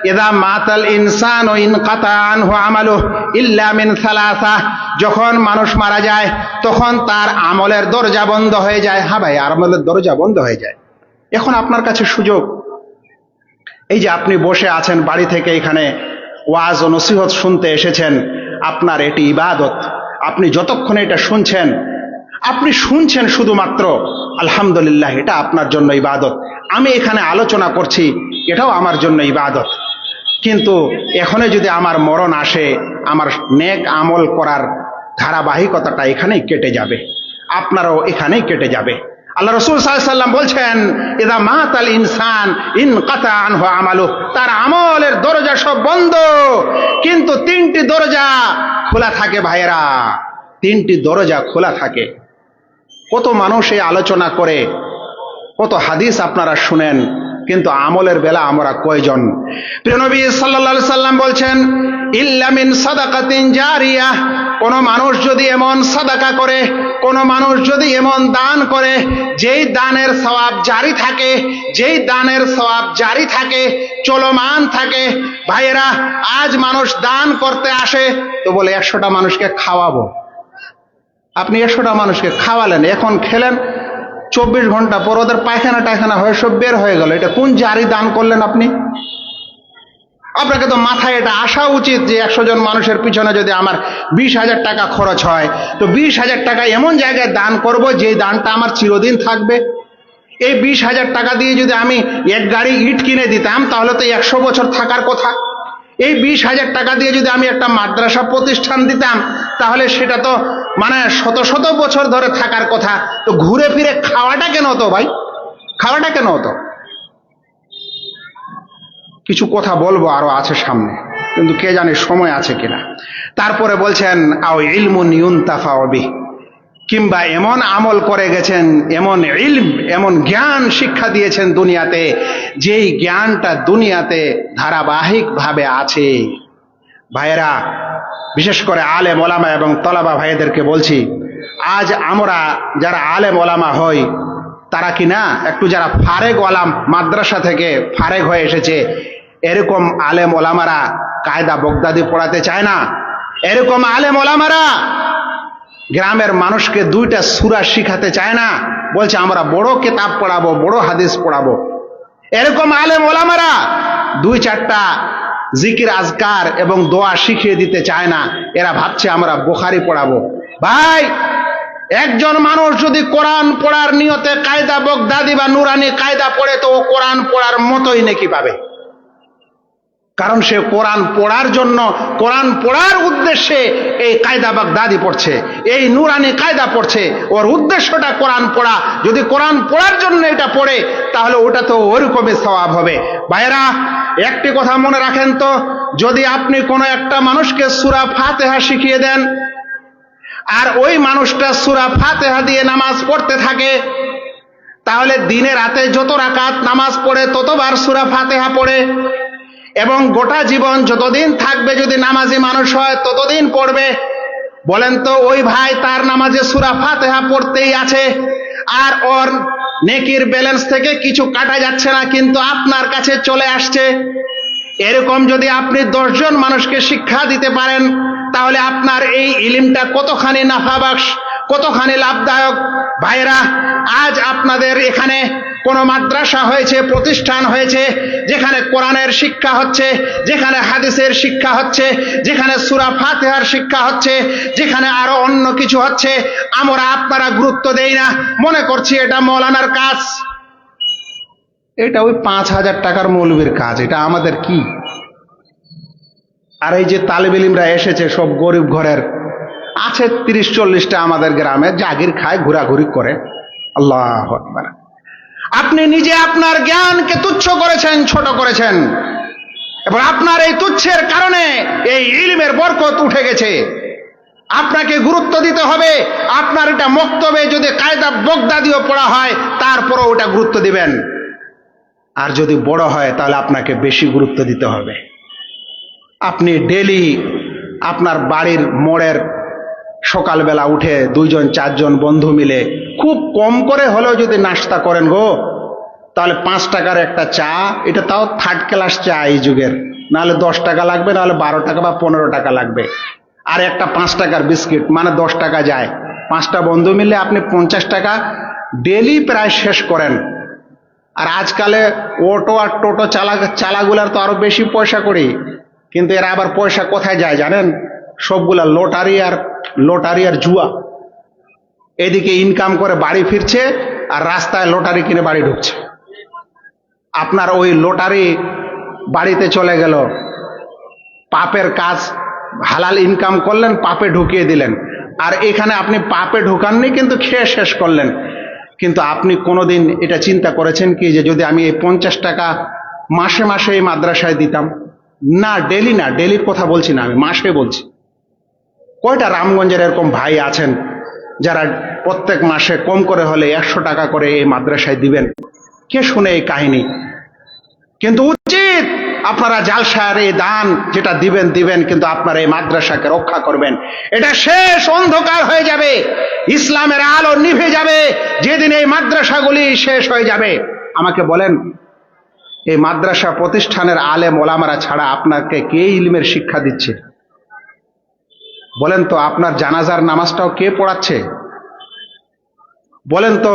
ইযা মাতাল ইনসানু ইনকাতা আনহু আমালুহু ইল্লা মিন সালাসা, যখন মানুষ মারা যায় তখন তার আমলের দরজা বন্ধ হয়ে যায়। হ্যাঁ ভাই, আমলের দরজা বন্ধ হয়ে যায়। এখন আপনার কাছে সুযোগ, এই যে আপনি বসে আছেন বাড়ি থেকে এখানে ওয়াজ ও নসিহত শুনতে এসেছেন, আপনার এটি ইবাদত। আপনি যতক্ষণ এটা শুনছেন, আপনি শুনছেন শুধুমাত্র, আলহামদুলিল্লাহ, এটা আপনার জন্য ইবাদত। আমি এখানে আলোচনা করছি, এটাও আমার জন্য ইবাদত। কিন্তু এখনই যদি আমার মরণ আসে, আমার নেক আমল করার ধারাবাহিকতাটা এখানেই কেটে যাবে, আপনারও এখানেই কেটে যাবে। আল্লাহ রাসূল সাল্লাল্লাহু আলাইহি ওয়াসাল্লাম বলছেন, ইযা মাতাল ইনসান ইনকাতা আনহু আমালুহু, তার আমলের দরজা সব বন্ধ, কিন্তু তিনটি দরজা খোলা থাকে। ভাইয়েরা, তিনটি দরজা খোলা থাকে। কত মানুষ এই আলোচনা করে, কত হাদিস আপনারা শুনেন, কিন্তু আমলের বেলা আমরা কয়জন? প্রিয় নবী সাল্লাল্লাহু আলাইহি সাল্লাম বলছেন, ইল্লা মিন সাদাকাতিন জারিয়াহ, কোন মানুষ যদি এমন সাদাকা করে, কোন মানুষ যদি এমন দান করে যেই দানের সওয়াব জারি থাকে, যেই দানের সওয়াব জারি থাকে, চলমান থাকে। ভাইয়েরা, আজ মানুষ দান করতে আসে তো বলে 100টা মানুষকে খাওয়াবো। আপনি 100টা মানুষকে খাওয়ালেন, এখন খেলেন, 24 ঘন্টা পর ওদের পায়খানা টায়খানা হয়ে সব বের হয়ে গেল। এটা কোন জারি দান করলেন আপনি? আপনাকে তো মাথায় এটা আসা উচিত যে 100 জন মানুষের পিছনে যদি আমার 20,000 টাকা খরচ হয়, তো 20,000 টাকা এমন জায়গায় দান করব যে দানটা আমার চিরদিন থাকবে। এই 20,000 টাকা দিয়ে যদি আমি এক গাড়ি ইট কিনে দিতাম তাহলে তো 100 বছর থাকার কথা। এই 20,000 টাকা দিয়ে যদি আমি একটা মাদ্রাসা প্রতিষ্ঠান দিতাম তাহলে সেটা তো মানে শত শত বছর ধরে থাকার কথা। তো ঘুরে ফিরে খাওয়াটা কেন হতো ভাই? খাওয়াটা কেন হতো? কিছু কথা বলবো আরো আছে সামনে, কিন্তু কে জানে সময় আছে কিনা। তারপরে বলছেন, আও ইলমুন ইউনতাফাউ বিহি, কিংবা এমন আমল করে গেছেন, এমন ইলম, এমন জ্ঞান শিক্ষা দিয়েছেন দুনিয়াতে, যেই জ্ঞানটা দুনিয়াতে ধারাবাহিকভাবে আছে। ভাইয়েরা, বিশেষ করে আলেম ওলামা এবং তলাবা ভাইদেরকে বলছি, আজ আমরা যারা আলেম ওলামা হই তারা কি না একটু যারা ফারেগ ওলাম, মাদ্রাসা থেকে ফারেগ হয়ে এসেছে, এরকম আলেম ওলামারা কায়দা বগদাদি পড়াতে চায় না। এরকম আলেম ওলামারা গ্রামের মানুষকে 2টা সূরা শিখাতে চায় না, বলছে আমরা বড় কিতাব পড়াবো, বড় হাদিস পড়াবো। এরকম আলেম ওলামারা 2-4টা জিকির আজকার এবং দোয়া শিখিয়ে দিতে চায় না। এরা ভাবছে আমরা বুখারী পড়াবো। ভাই, একজন মানুষ যদি কোরআন পড়ার নিয়তে কায়দা বগদাদি বা নুরানি কায়দা পড়ে তো ও কোরআন পড়ার মতোই নেকি পাবে, কারণ সে কোরআন পড়ার জন্য, কোরআন পড়ার উদ্দেশ্যে এই কায়দা বাগদাদি পড়ছে, এই নুরানি কায়দা পড়ছে। ওর উদ্দেশ্যটা কোরআন পড়া। যদি কোরআন পড়ার জন্য এটা পড়ে তাহলে ওটা তো ওরকমই সওয়াব হবে। ভাইরা, একটি কথা মনে রাখেন তো, যদি আপনি কোনো একটা মানুষকে সূরা ফাতিহা শিখিয়ে দেন আর ওই মানুষটা সূরা ফাতিহা দিয়ে নামাজ পড়তে থাকে, তাহলে দিনে রাতে যত রাকাত নামাজ পড়ে ততবার সূরা ফাতিহা পড়ে, এবং গোটা জীবন যতদিন থাকবে যদি নামাজি মানুষ হয় ততদিন পড়বে। বলেন তো, ওই ভাই তার নামাজে সূরা ফাতিহা পড়তেই আছে, আর ওর নেকির ব্যালেন্স থেকে কিছু কাটা যাচ্ছে না, কিন্তু আপনার কাছে চলে আসছে। এরকম যদি আপনি 10 জন মানুষকে শিক্ষা দিতে পারেন তাহলে আপনার এই ইলমটা কতখানি নাফাবাক্স, কতখানি লাভদায়ক। ভাইরা, আজ আপনাদের এখানে কোন মাদ্রাসা হয়েছে, প্রতিষ্ঠান হয়েছে, যেখানে কোরআনের শিক্ষা হচ্ছে, যেখানে হাদিসের শিক্ষা হচ্ছে, যেখানে সূরা ফাতিহার শিক্ষা হচ্ছে, যেখানে আরো অন্য কিছু হচ্ছে, আমরা আপনারা গুরুত্ব দেই না, মনে করছি এটা মৌলানার কাজ, এটা ওই 5,000 টাকার মৌলবীর কাজ, এটা আমাদের কি? আর এই যে তালেব ইলমরা এসেছে সব গরিব ঘরের, আছে 30-40টা আমাদের গ্রামে, জাগির খায়, ঘোরাঘুরি করে। আল্লাহু আকবার। আপনি নিজে আপনার জ্ঞানকে তুচ্ছ করেছেন, ছোট করেছেন, এবং আপনার এই তুচ্ছের কারণে এই ইলমের বরকত উঠে গেছে। আপনাকে গুরুত্ব দিতে হবে। আপনার এটা মক্তবে যদি কায়দা বগদাদিও পড়া হয়, তারপরও ওটা গুরুত্ব দিবেন। আর যদি বড় হয় তাহলে আপনাকে বেশি গুরুত্ব দিতে হবে। আপনি ডেলি আপনার বাড়ির মোড়ের সকালবেলা উঠে 2-4জন বন্ধু মিলে খুব কম করে হলেও যদি নাস্তা করেন গো, তাহলে 5 টাকার একটা চা, এটা তাও 3rd ক্লাস চা এই যুগের, নাহলে 10 টাকা লাগবে, নাহলে 12 টাকা বা 15 টাকা লাগবে। আর একটা 5 টাকার বিস্কিট, মানে 10 টাকা যায়। 5টা বন্ধু মিলে আপনি 50 টাকা ডেলি প্রায় শেষ করেন। আর আজকালে অটো আর টোটো চালাগুলার তো আরো বেশি পয়সা করি, কিন্তু এরা আবার পয়সা কোথায় যায় জানেন? সবগুলা লটারি আর জুয়া। এদিকে ইনকাম করে বাড়ি ফিরছে, আর রাস্তায় লটারি কিনে বাড়ি ঢুকছে। আপনার ওই লটারি বাড়িতে চলে গেল, পাপের কাজ, হালাল ইনকাম করলেন, পাপে ঢুকিয়ে দিলেন। আর এখানে আপনি পাপে ঢুকাননি, কিন্তু খেয়ে শেষ করলেন। কিন্তু আপনি কোনোদিন এটা চিন্তা করেছেন কি যে যদি আমি এই 50 টাকা মাসে মাসে এই মাদ্রাসায় দিতাম? না, ডেলি না, ডেলির কথা বলছি না, আমি মাসে বলছি। কয়টা রামগঞ্জের এরকম ভাই আছেন যারা প্রত্যেক মাসে কম করে হলে 100 টাকা করে এই মাদ্রাসায় দিবেন? কে শুনে এই কাহিনী? কিন্তু উচিত আপনারা জালসার এই দান যেটা দিবেন, কিন্তু আপনারা এই মাদ্রাসাকে রক্ষা করবেন। এটা শেষ অন্ধকার হয়ে যাবে, ইসলামের আলো নিভে যাবে যেদিন এই মাদ্রাসাগুলি শেষ হয়ে যাবে। আমাকে বলেন, এই মাদ্রাসা প্রতিষ্ঠানের আলেম ওলামারা ছাড়া আপনাকে কে ইলমের শিক্ষা দিচ্ছে? বলেন তো, আপনার জানাজার নামাজটাও কে পড়াচ্ছে? বলেন তো,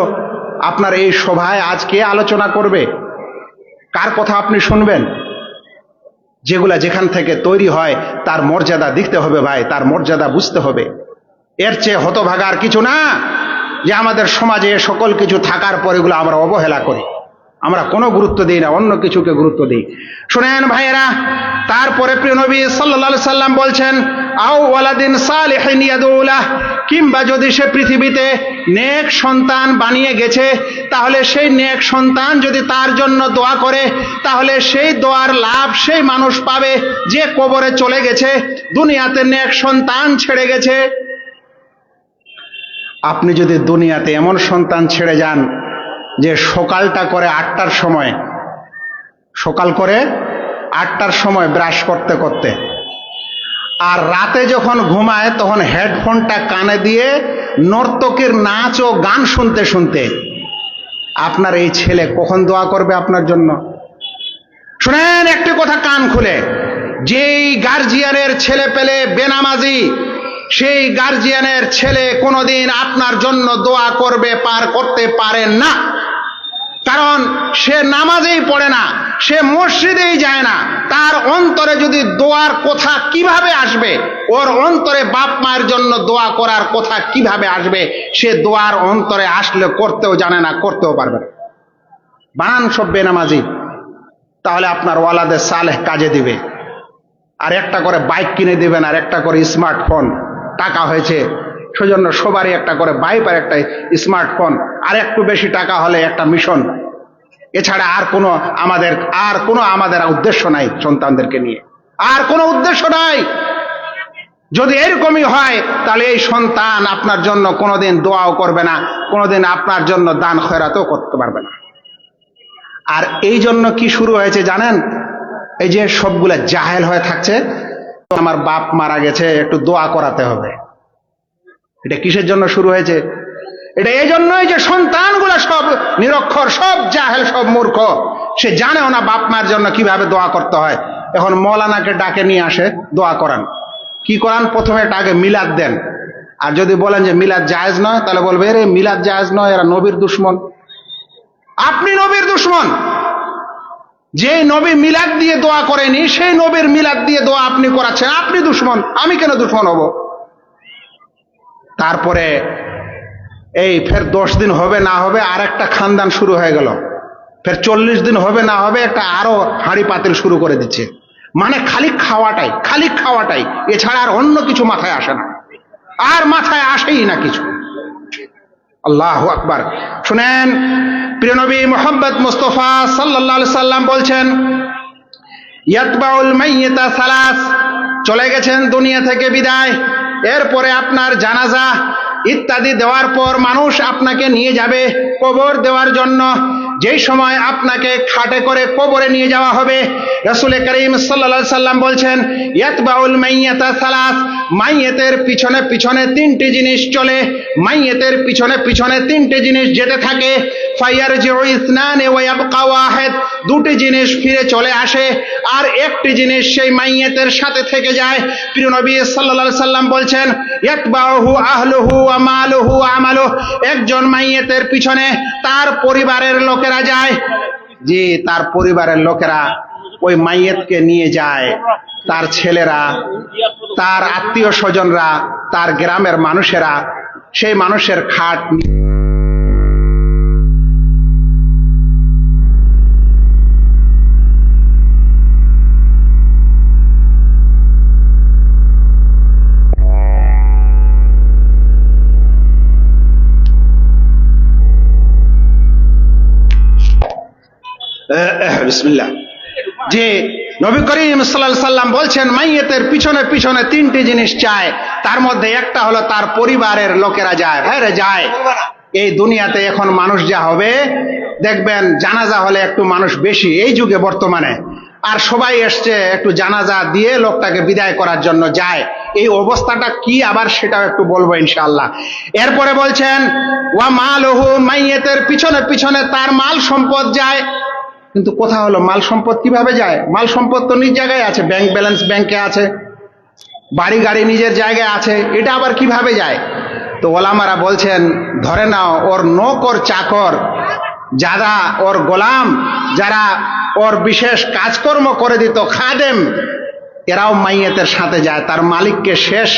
আপনার এই সভায় আজ কে আলোচনা করবে? কার কথা আপনি শুনবেন? যেগুলা যেখান থেকে তৈরি হয় তার মর্যাদা দেখতে হবে ভাই, তার মর্যাদা বুঝতে হবে। এর চেয়ে হতভাগার কিছু না যে আমাদের সমাজে সকল কিছু থাকার পর এগুলো আমরা অবহেলা করি, আমরা কোনো গুরুত্ব দিই না, অন্য কিছুকে গুরুত্ব দিই। শুনেন ভাইয়েরা, তারপরে প্রিয় নবী সাল্লাল্লাহু আলাইহি সাল্লাম বলছেন, আও ওয়ালাদিন সালিহিন ইয়াদউলাহ, কিংবা যদি সে পৃথিবীতে নেক সন্তান বানিয়ে গেছে, তাহলে সেই নেক সন্তান যদি তার জন্য দোয়া করে, তাহলে সেই দোয়ার লাভ সেই মানুষ পাবে যে কবরে চলে গেছে, দুনিয়াতে নেক সন্তান ছেড়ে গেছে। আপনি যদি দুনিয়াতে এমন সন্তান ছেড়ে যান যে সকালটা করে 8টার সময়, সকাল করে 8টার সময় ব্রাশ করতে করতে, আর রাতে যখন ঘুমায় তখন হেডফোনটা কানে দিয়ে নর্তকীর নাচ ও গান শুনতে শুনতে, আপনার এই ছেলে কখন দোয়া করবে আপনার জন্য? শুনেন একটি কথা কান খুলে, যেই গার্জিয়ানের ছেলে পেলে বেনামাজি, সেই গার্জিয়ানের ছেলে কোনোদিন আপনার জন্য দোয়া করতে পারেন না। কারণ সে নামাজেই পড়ে না, সে মসজিদেই যায় না। তার অন্তরে যদি দোয়ার কথা কিভাবে আসবে, ওর অন্তরে বাপ মায়ের জন্য দোয়া করার কথা কিভাবে আসবে? সে দোয়ার অন্তরে আসলে করতেও জানে না, করতেও পারবে না। বানান সব বেনামাজি। তাহলে আপনার ওয়ালাদে সালেহ কাজে দিবে। আর একটা করে বাইক কিনে দিবেন, আর একটা করে স্মার্টফোন। টাকা হয়েছে সেজন্য সবারই একটা করে বাইক আর একটা স্মার্টফোন, আর একটু বেশি টাকা হলে একটা মিশন। এছাড়া আর কোনো আমাদের উদ্দেশ্য নাই সন্তানদেরকে নিয়ে, আর কোনো উদ্দেশ্য নাই। যদি এরকমই হয় তাহলে এই সন্তান আপনার জন্য কোনোদিন দোয়াও করবে না, কোনোদিন আপনার জন্য দান খয়রাতও করতে পারবে না। আর এই জন্য কি শুরু হয়েছে জানেন? এই যে সবগুলা জাহেল হয়ে থাকছে, আমার বাপ মারা গেছে, একটু দোয়া করাতে হবে। এটা কিসের জন্য শুরু হয়েছে? এটা এই জন্যই যে সন্তানগুলা সব নিরক্ষর, সব জাহেল, সব মূর্খ, সে জানেও না বাপ মায়ের জন্য কিভাবে দোয়া করতে হয়। এখন মৌলানাকে ডাকে নিয়ে আসে, দোয়া করান। কি করান? প্রথমে একটা আগে মিলাদ দেন, আর যদি বলেন যে মিলাদ জায়েজ নয়, তাহলে বলবে এরে মিলাদ জায়েজ নয়, এরা নবীর দুশ্মন। আপনি নবীর দুশ্মন। যে নবী মিলাদ দিয়ে দোয়া করেনি, সেই নবীর মিলাদ দিয়ে দোয়া আপনি করাচ্ছেন, আপনি দুশ্মন। আমি কেন দুশ্মন হব? তারপরে এই ফের 10 দিন হবে না হবে আর একটা খানদান শুরু হয়ে গেল, ফের 40 দিন হবে না হবে একটা আরো হাঁড়ি পাতিল শুরু করে দিচ্ছে। মানে খালি খাওয়াটাই, এছাড়া আর অন্য কিছু মাথায় আসে না, আর মাথায় আসেই না কিছু। আল্লাহু আকবার। শুনেন, প্রিয় নবী মুহাম্মদ মুস্তাফা সাল্লাল্লাহু আলাইহি সাল্লাম বলছেন, ইয়াতবাউল মাইয়িতা সালাস, চলে গেছেন দুনিয়া থেকে বিদায়, এরপরে আপনার জানাজা ইত্যাদি দেওয়ার পর মানুষ আপনাকে নিয়ে যাবে কবর দেওয়ার জন্য। যেই সময় আপনাকে খাটে করে কবরে নিয়ে যাওয়া হবে, রাসূল করিম সাল্লাল্লাহু আলাইহি সাল্লাম বলছেন, ইয়াতবাউল মাইয়িতা সালাস, মাইয়েতের পিছনে পিছনে 3টি জিনিস চলে, মাইয়েতের পিছনে পিছনে 3টে জিনিস যেতে থাকে। ফায়ারজিউ ইসনান ওয়া ইয়াবকা ওয়াহিদ, 2টি জিনিস ফিরে চলে আসে আর একটি জিনিস সেই মাইয়েতের সাথে থেকে যায়। প্রিয় নবী সাল্লাল্লাহু আলাইহি সাল্লাম বলছেন, ইয়াতবাউহু আহলুহু ওয়া মালুহু ওয়া আমালুহু, একজন মাইয়েতের পিছনে তার পরিবারের লোকেরা যায়। জি, তার পরিবারের লোকেরা ওই মাইয়েতকে নিয়ে যায়, তার ছেলেরা, তার আত্মীয় স্বজনরা, তার গ্রামের মানুষেরা সেই মানুষের খাট বিসমিল্লাহ। যে নবী করিম সাল্লাল্লাহু আলাইহি সাল্লাম বলছেন, মাইয়েতের পিছনে পিছনে 3টি জিনিস চায়, তার মধ্যে একটা হলো তার পরিবারের লোকেরা যায়। ভাইরে যায়, এই দুনিয়াতে এখন মানুষ যা হবে দেখবেন, জানাজা হলে একটু মানুষ বেশি এই যুগে বর্তমানে, আর সবাই এসছে একটু জানাজা দিয়ে লোকটাকে বিদায় করার জন্য যায়। এই অবস্থাটা কি আবার সেটাও একটু বলবো ইনশাআল্লাহ। এরপরে বলছেন, ওয়া মালুহু, মাইয়েতের পিছনে পিছনে তার মাল সম্পদ যায়। কিন্তু কথা হলো, মাল সম্পদ কিভাবে যায়? মাল সম্পদ তো নিজ জায়গায় আছে, ব্যাংক ব্যালেন্স ব্যাংকে আছে, বাড়ি গাড়ি নিজের জায়গায় আছে, এটা আবার কিভাবে যায়? তো ওলামারা বলছেন, ধরে নাও ওর নৌকর চাকর যারা, ওর গোলাম যারা ওর বিশেষ কাজকর্ম করে দিত, খাদেম, এরাও মাইয়েতের সাথে যায়, তার মালিককে শেষ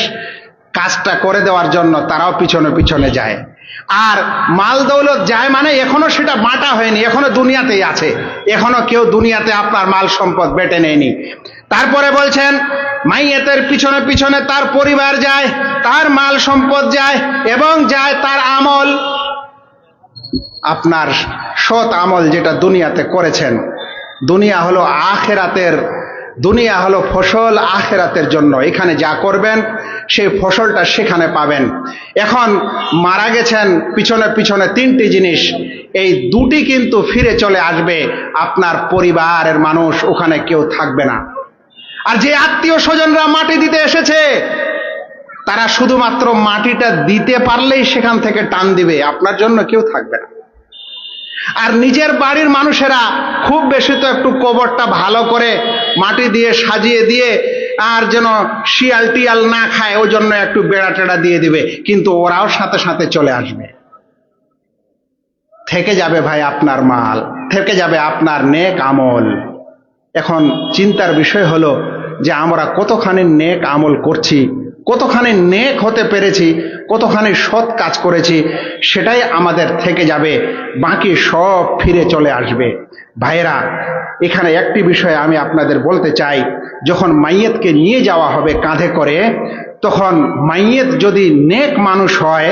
কাজটা করে দেওয়ার জন্য তারাও পিছনে পিছনে যায়। আর মাল দৌলত যায় মানে এখনো সেটা বাঁটা হয়নি, এখনো দুনিয়াতেই আছে, এখনো কেউ দুনিয়াতে আপনার মাল সম্পদ বেটে নেয়নি। তারপরে বলছেন, মাইয়েতের পিছনে পিছনে তার পরিবার যায়, তার মাল সম্পদ যায়, এবং যায় তার আমল, আপনার সৎ আমল যেটা দুনিয়াতে করেছেন। দুনিয়া হলো আখিরাতের, দুনিয়া হলো ফসল আখিরাতের জন্য, এখানে যা করবেন সেই ফসলটা সেখানে পাবেন। এখন মারা গেছেন, পিছনে পিছনে 3টি জিনিস, এই 2টি কিন্তু ফিরে চলে আসবে, আপনার পরিবারের মানুষ ওখানে কেউ থাকবে না। আর যে আত্মীয় স্বজনরা মাটি দিতে এসেছে, তারা শুধুমাত্র মাটিটা দিতে পারলেই সেখান থেকে টান দিবে, আপনার জন্য কেউ থাকবে না। আর নিজের বাড়ির মানুষেরা খুব বেশি তো একটু কবরটা ভালো করে মাটি দিয়ে সাজিয়ে দিয়ে, আর যেন শিয়াল টিয়াল না খায় ওই জন্য একটু বেড়া টেড়া দিয়ে দিবে, কিন্তু ওরাও সাথে সাথে চলে আসবে। থেকে যাবে ভাই আপনার মাল, থেকে যাবে আপনার নেক আমল। এখন চিন্তার বিষয় হলো যে আমরা কতখানি নেক আমল করছি, কতখানি নেক হতে পেরেছি, কতখানি সৎ কাজ করেছি, সেটাই আমাদের থেকে যাবে, বাকি সব ফিরে চলে আসবে। ভাইয়েরা, এখানে একটি বিষয় আমি আপনাদের বলতে চাই, যখন মাইয়েতকে নিয়ে যাওয়া হবে কাঁধে করে, তখন মাইয়েত যদি নেক মানুষ হয়,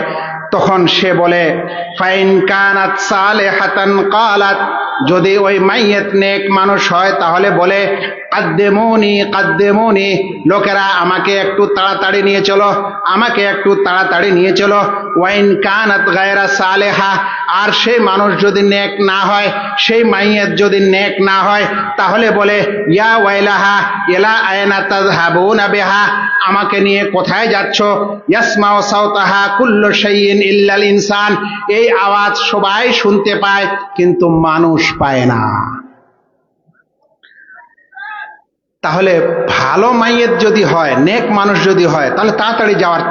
তখন সে বলে, ফাইন কানাত সালেহাতান কালাত, যদি ওই মাইয়েত নেক মানুষ হয় তাহলে বলে, কাদ্দেমুনি কাদ্দেমুনি, লোকেরা আমাকে একটু তাড়াতাড়ি নিয়ে চলো, আমাকে একটু তাড়াতাড়ি নিয়ে চলো। ওয়াইন কানাত গায়রা সালেহা, আর সেই মানুষ যদি নেক না হয়, সেই মাইয়েত যদি নেক না হয়, তাহলে বলে, ইয়া ওয়াইলাহা ইলা আয়না তাযহাবুনা বিহা, আমাকে নিয়ে কোথায় যাচ্ছ? ইয়াসমাউ সাওতাহা কুল্লু শাইইন ইল্লাল ইনসান, এই আওয়াজ সবাই শুনতে পায় কিন্তু মানুষ পায় না। তাহলে ভালো মাইয়েত যদি হয়, নেক মানুষ যদি হয়, তাহলে তাড়াতাড়ি যাওয়ার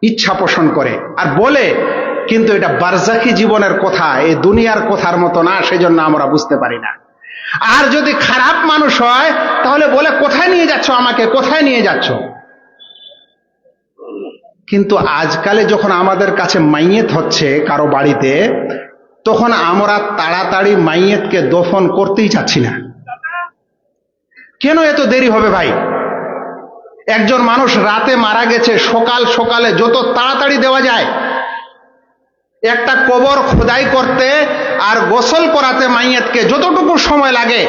ইচ্ছা পোষণ করে আর বলে, কিন্তু এটা বারজাখী জীবনের কথা, এই দুনিয়ার কথার মতো না, সেজন্য আমরা বুঝতে পারি না। আর যদি খারাপ মানুষ হয় তাহলে বলে কোথায় নিয়ে যাচ্ছ আমাকে, কোথায় নিয়ে যাচ্ছ। কিন্তু আজকালে যখন আমাদের কাছে মাইয়েত হচ্ছে কারো বাড়িতে, তখন আমরা তাড়াতাড়ি মাইয়েতকে দফন করতেই চাচ্ছি না। কেন এত দেরি হবে ভাই? একজন মানুষ রাতে মারা গেছে, সকাল সকালে যত তাড়াতাড়ি দেওয়া যায়, একটা কবর খোদাই করতে আর গোসল করাতে মাইয়েতকে যতটুকু সময় লাগে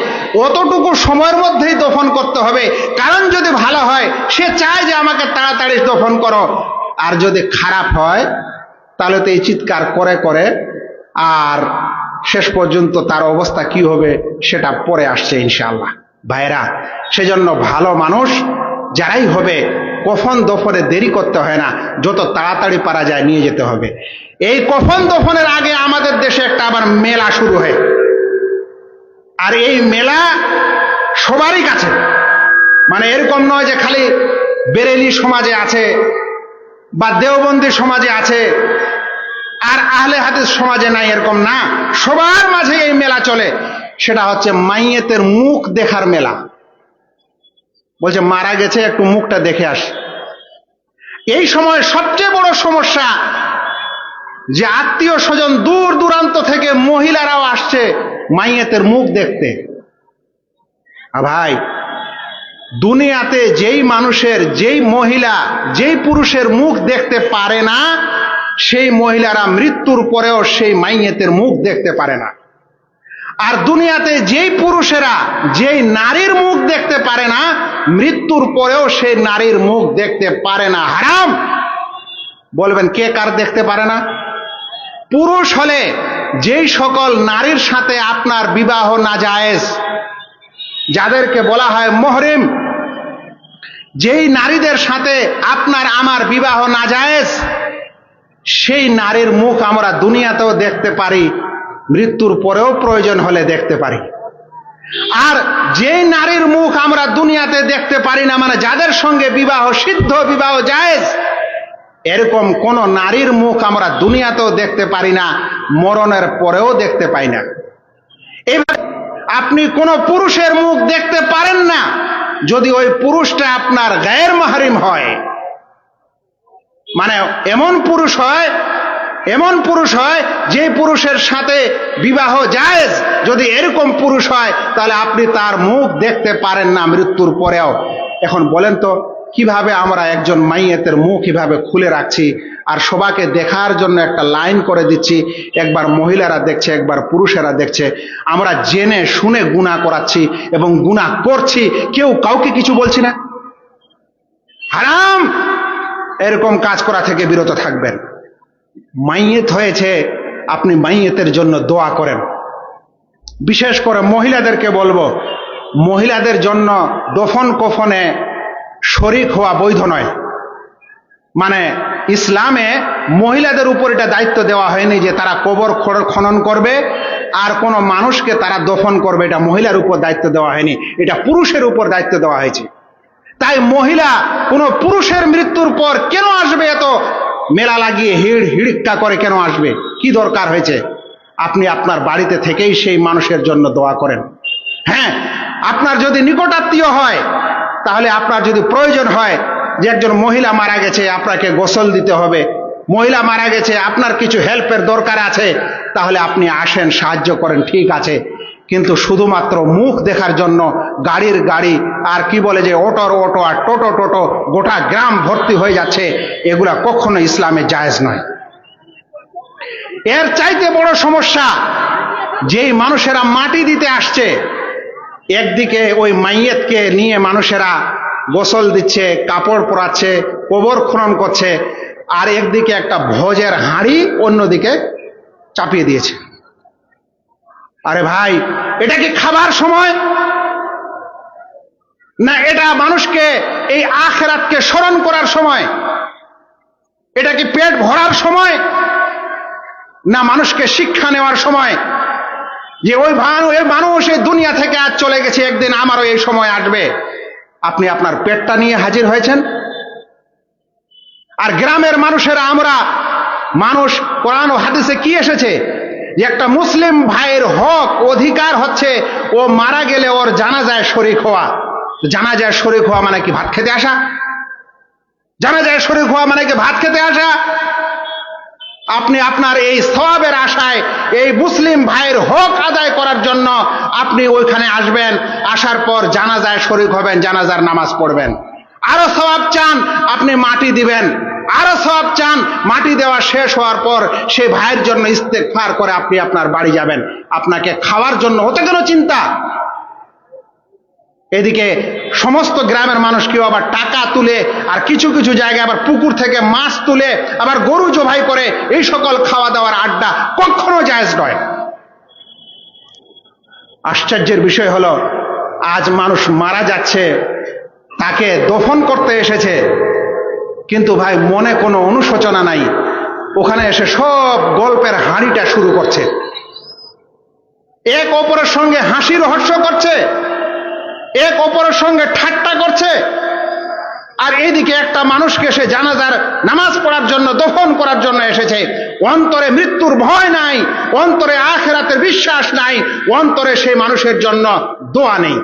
অতটুকু সময়ের মধ্যেই দফন করতে হবে। কারণ যদি ভালো হয় সে চায় যে আমাকে তাড়াতাড়ি দফন করো, আর যদি খারাপ হয় তাহলে তো এই চিৎকার করে করে আর শেষ পর্যন্ত তার অবস্থা কি হবে সেটা পরে আসছে ইনশাআল্লাহ। ভাইরা, সেজন্য ভালো মানুষ যারাই হবে কফন দফনে দেরি করতে হয় না, যত তাড়াতাড়ি পারা যায় নিয়ে যেতে হবে। এই কফন দফনের আগে আমাদের দেশে একটা আবার মেলা শুরু হয়, আর এই মেলা সবারই কাছে, মানে এরকম নয় যে খালি বেরেলি সমাজে আছে বা দেওবন্দি সমাজে আছে আর আহলে হাদিস সমাজে নাই, এরকম না, সবার মাঝে এই মেলা চলে। সেটা হচ্ছে মাইয়েতের মুখ দেখার মেলা। বলছে মারা গেছে, একটু মুখটা দেখে আস। এই সময় সবচেয়ে বড় সমস্যা যে আত্মীয় স্বজন দূর দূরান্ত থেকে মহিলারাও আসছে মাইয়েতের মুখ দেখতে। ভাই, দুনিয়াতে যেই মানুষের, যেই মহিলা, যেই পুরুষের মুখ দেখতে পারে না, সেই মহিলারা মৃত্যুর পরেও সেই মাইয়েতের মুখ দেখতে পারে না। আর দুনিয়াতে যেই পুরুষেরা যেই নারীর মুখ দেখতে পারে না, মৃত্যুর পরেও সেই নারীর মুখ দেখতে পারে না। হারাম। বলবেন কে কার দেখতে পারে না? পুরুষ হলে যেই সকল নারীর সাথে আপনার বিবাহ নাজায়েজ, যাদেরকে বলা হয় মুহরিম, যেই নারীদের সাথে আপনার আমার বিবাহ নাজায়েজ, সেই নারীর মুখ আমরা দুনিয়াতেও দেখতে পারি, মৃত্যুর পরেও প্রয়োজন হলে দেখতে পারি। আর যেই নারীর মুখ আমরা দুনিয়াতে দেখতে পারি না, মানে যাদের সঙ্গে বিবাহ সিদ্ধ, বিবাহ জায়েজ, এরকম কোন নারীর মুখ আমরা দুনিয়াতেও দেখতে পারি না, মরণের পরেও দেখতে পাই না। এবার আপনি কোন পুরুষের মুখ দেখতে পারেন না যদি ওই পুরুষটা আপনার গায়ের মাহরিম হয়, মানে এমন পুরুষ হয় যে পুরুষের সাথে বিবাহ জায়েজ, যদি এরকম পুরুষ হয় তাহলে আপনি তার মুখ দেখতে পারেন না মৃত্যুর পরেও। এখন বলেন তো কিভাবে আমরা একজন মাইয়েতের মুখ কিভাবে খুলে রাখছি আর সবাইকে দেখার জন্য একটা লাইন করে দিচ্ছি, একবার মহিলারা দেখছে, একবার পুরুষেরা দেখছে, আমরা জেনে শুনে গুনাহ করাচ্ছি এবং গুনাহ করছি, কেউ কাউকে কিছু বলছি না। হারাম। এরকম কাজ করা থেকে বিরত থাকবেন। মাইয়েত হয়েছে, আপনি মাইয়েতের জন্য দোয়া করেন। বিশেষ করে মহিলাদেরকে বলবো, মহিলাদের জন্য দফন কফনে শরীক হওয়া বৈধ নয়। মানে ইসলামে মহিলাদের উপর এটা দায়িত্ব দেওয়া হয়নি যে তারা কবর খনন করবে আর কোন মানুষকে তারা দফন করবে, এটা মহিলার উপর দায়িত্ব দেওয়া হয়নি, এটা পুরুষের উপর দায়িত্ব দেওয়া হয়েছে। তাই মহিলা কোন পুরুষের মৃত্যুর পর কেন আসবে, এত মেলা লাগিয়ে হিড়িক্কা করে কেন আসবে, কি দরকার হয়েছে? আপনি আপনার বাড়িতে থেকেই সেই মানুষের জন্য দোয়া করেন। হ্যাঁ, আপনার যদি নিকটাত্মীয় হয়, তাহলে আপনার যদি প্রয়োজন হয় যে একজন মহিলা মারা গেছে, আপনাকে গোসল দিতে হবে, মহিলা মারা গেছে, আপনার কিছু হেল্পের দরকার আছে, তাহলে আপনি আসেন, সাহায্য করেন, ঠিক আছে। কিন্তু শুধুমাত্র মুখ দেখার জন্য গাড়ির গাড়ি আর কি বলে যে অটোর অটো আর টোটো টোটো গোটা গ্রাম ভর্তি হয়ে যাচ্ছে, এগুলা কখনো ইসলামে জায়েজ নয়। এর চাইতে বড় সমস্যা, যেই মানুষেরা মাটি দিতে আসছে, একদিকে ওই মাইয়েতকে নিয়ে মানুষেরা গোসল দিচ্ছে, কাপড় পরাচ্ছে, কবর খনন করছে, আর একদিকে একটা ভোজের হাঁড়ি অন্যদিকে চাপিয়ে দিয়েছে। আরে ভাই, এটা কি খাবার সময়? না এটা মানুষকে এই আখিরাতকে স্মরণ করার সময়? এটা কি পেট ভরার সময়, না মানুষকে শিক্ষা নেওয়ার সময়? যে ওই মানুষ এই দুনিয়া থেকে আজ চলে গেছে, একদিন আমারও এই সময় আসবে। আপনি আপনার পেটটা নিয়ে হাজির হয়েছেন, আর গ্রামের মানুষেরা আমরা মানুষ, কোরআন ও হাদিসে কি এসেছে যে একটা মুসলিম ভাইয়ের হক অধিকার হচ্ছে ও মারা গেলে ওর জানাজায় শরীক হওয়া। জানাজায় শরীক হওয়া মানে কি ভাত খেতে আসা? জানাজায় শরীক হওয়া মানে কি ভাত খেতে আসা? আপনি আপনার এই সওয়াবের আশায় এই মুসলিম ভাইয়ের হক আদায় করার জন্য আপনি ওইখানে আসবেন, আসার পর জানাজায় শরীক হবেন, জানাজার নামাজ পড়বেন। আরো সওয়াব চান, আপনি মাটি দিবেন। আরো সওয়াব চান, মাটি দেওয়া শেষ হওয়ার পর সেই ভাইয়ের জন্য ইস্তেগফার করে আপনি আপনার বাড়ি যাবেন। আপনাকে খাওয়ার জন্য হতে কেন চিন্তা? এদিকে সমস্ত গ্রামের মানুষ কেউ আবার টাকা তুলে, আর কিছু কিছু জায়গায় আবার পুকুর থেকে মাছ তুলে আবার গরু জবাই করে। এই সকল খাওয়া দাওয়ার আড্ডা কখনো জায়েজ নয়। আশ্চর্যের বিষয় হলো, আজ মানুষ মারা যাচ্ছে, তাকে দফন করতে এসেছে, কিন্তু ভাই মনে কোনো অনুশোচনা নাই। ওখানে এসে সব গল্পের হাঁড়িটা শুরু করছে, এক অপরের সঙ্গে হাসি রহস্য করছে, এক অপরের সঙ্গে ঠাট্টা করছে। আর এইদিকে একটা মানুষকে সে জানাজার নামাজ পড়ার জন্য, দফন করার জন্য এসেছে। অন্তরে মৃত্যুর ভয় নাই, অন্তরে আখিরাতের বিশ্বাস নাই, অন্তরে সেই মানুষের জন্য দোয়া নেই।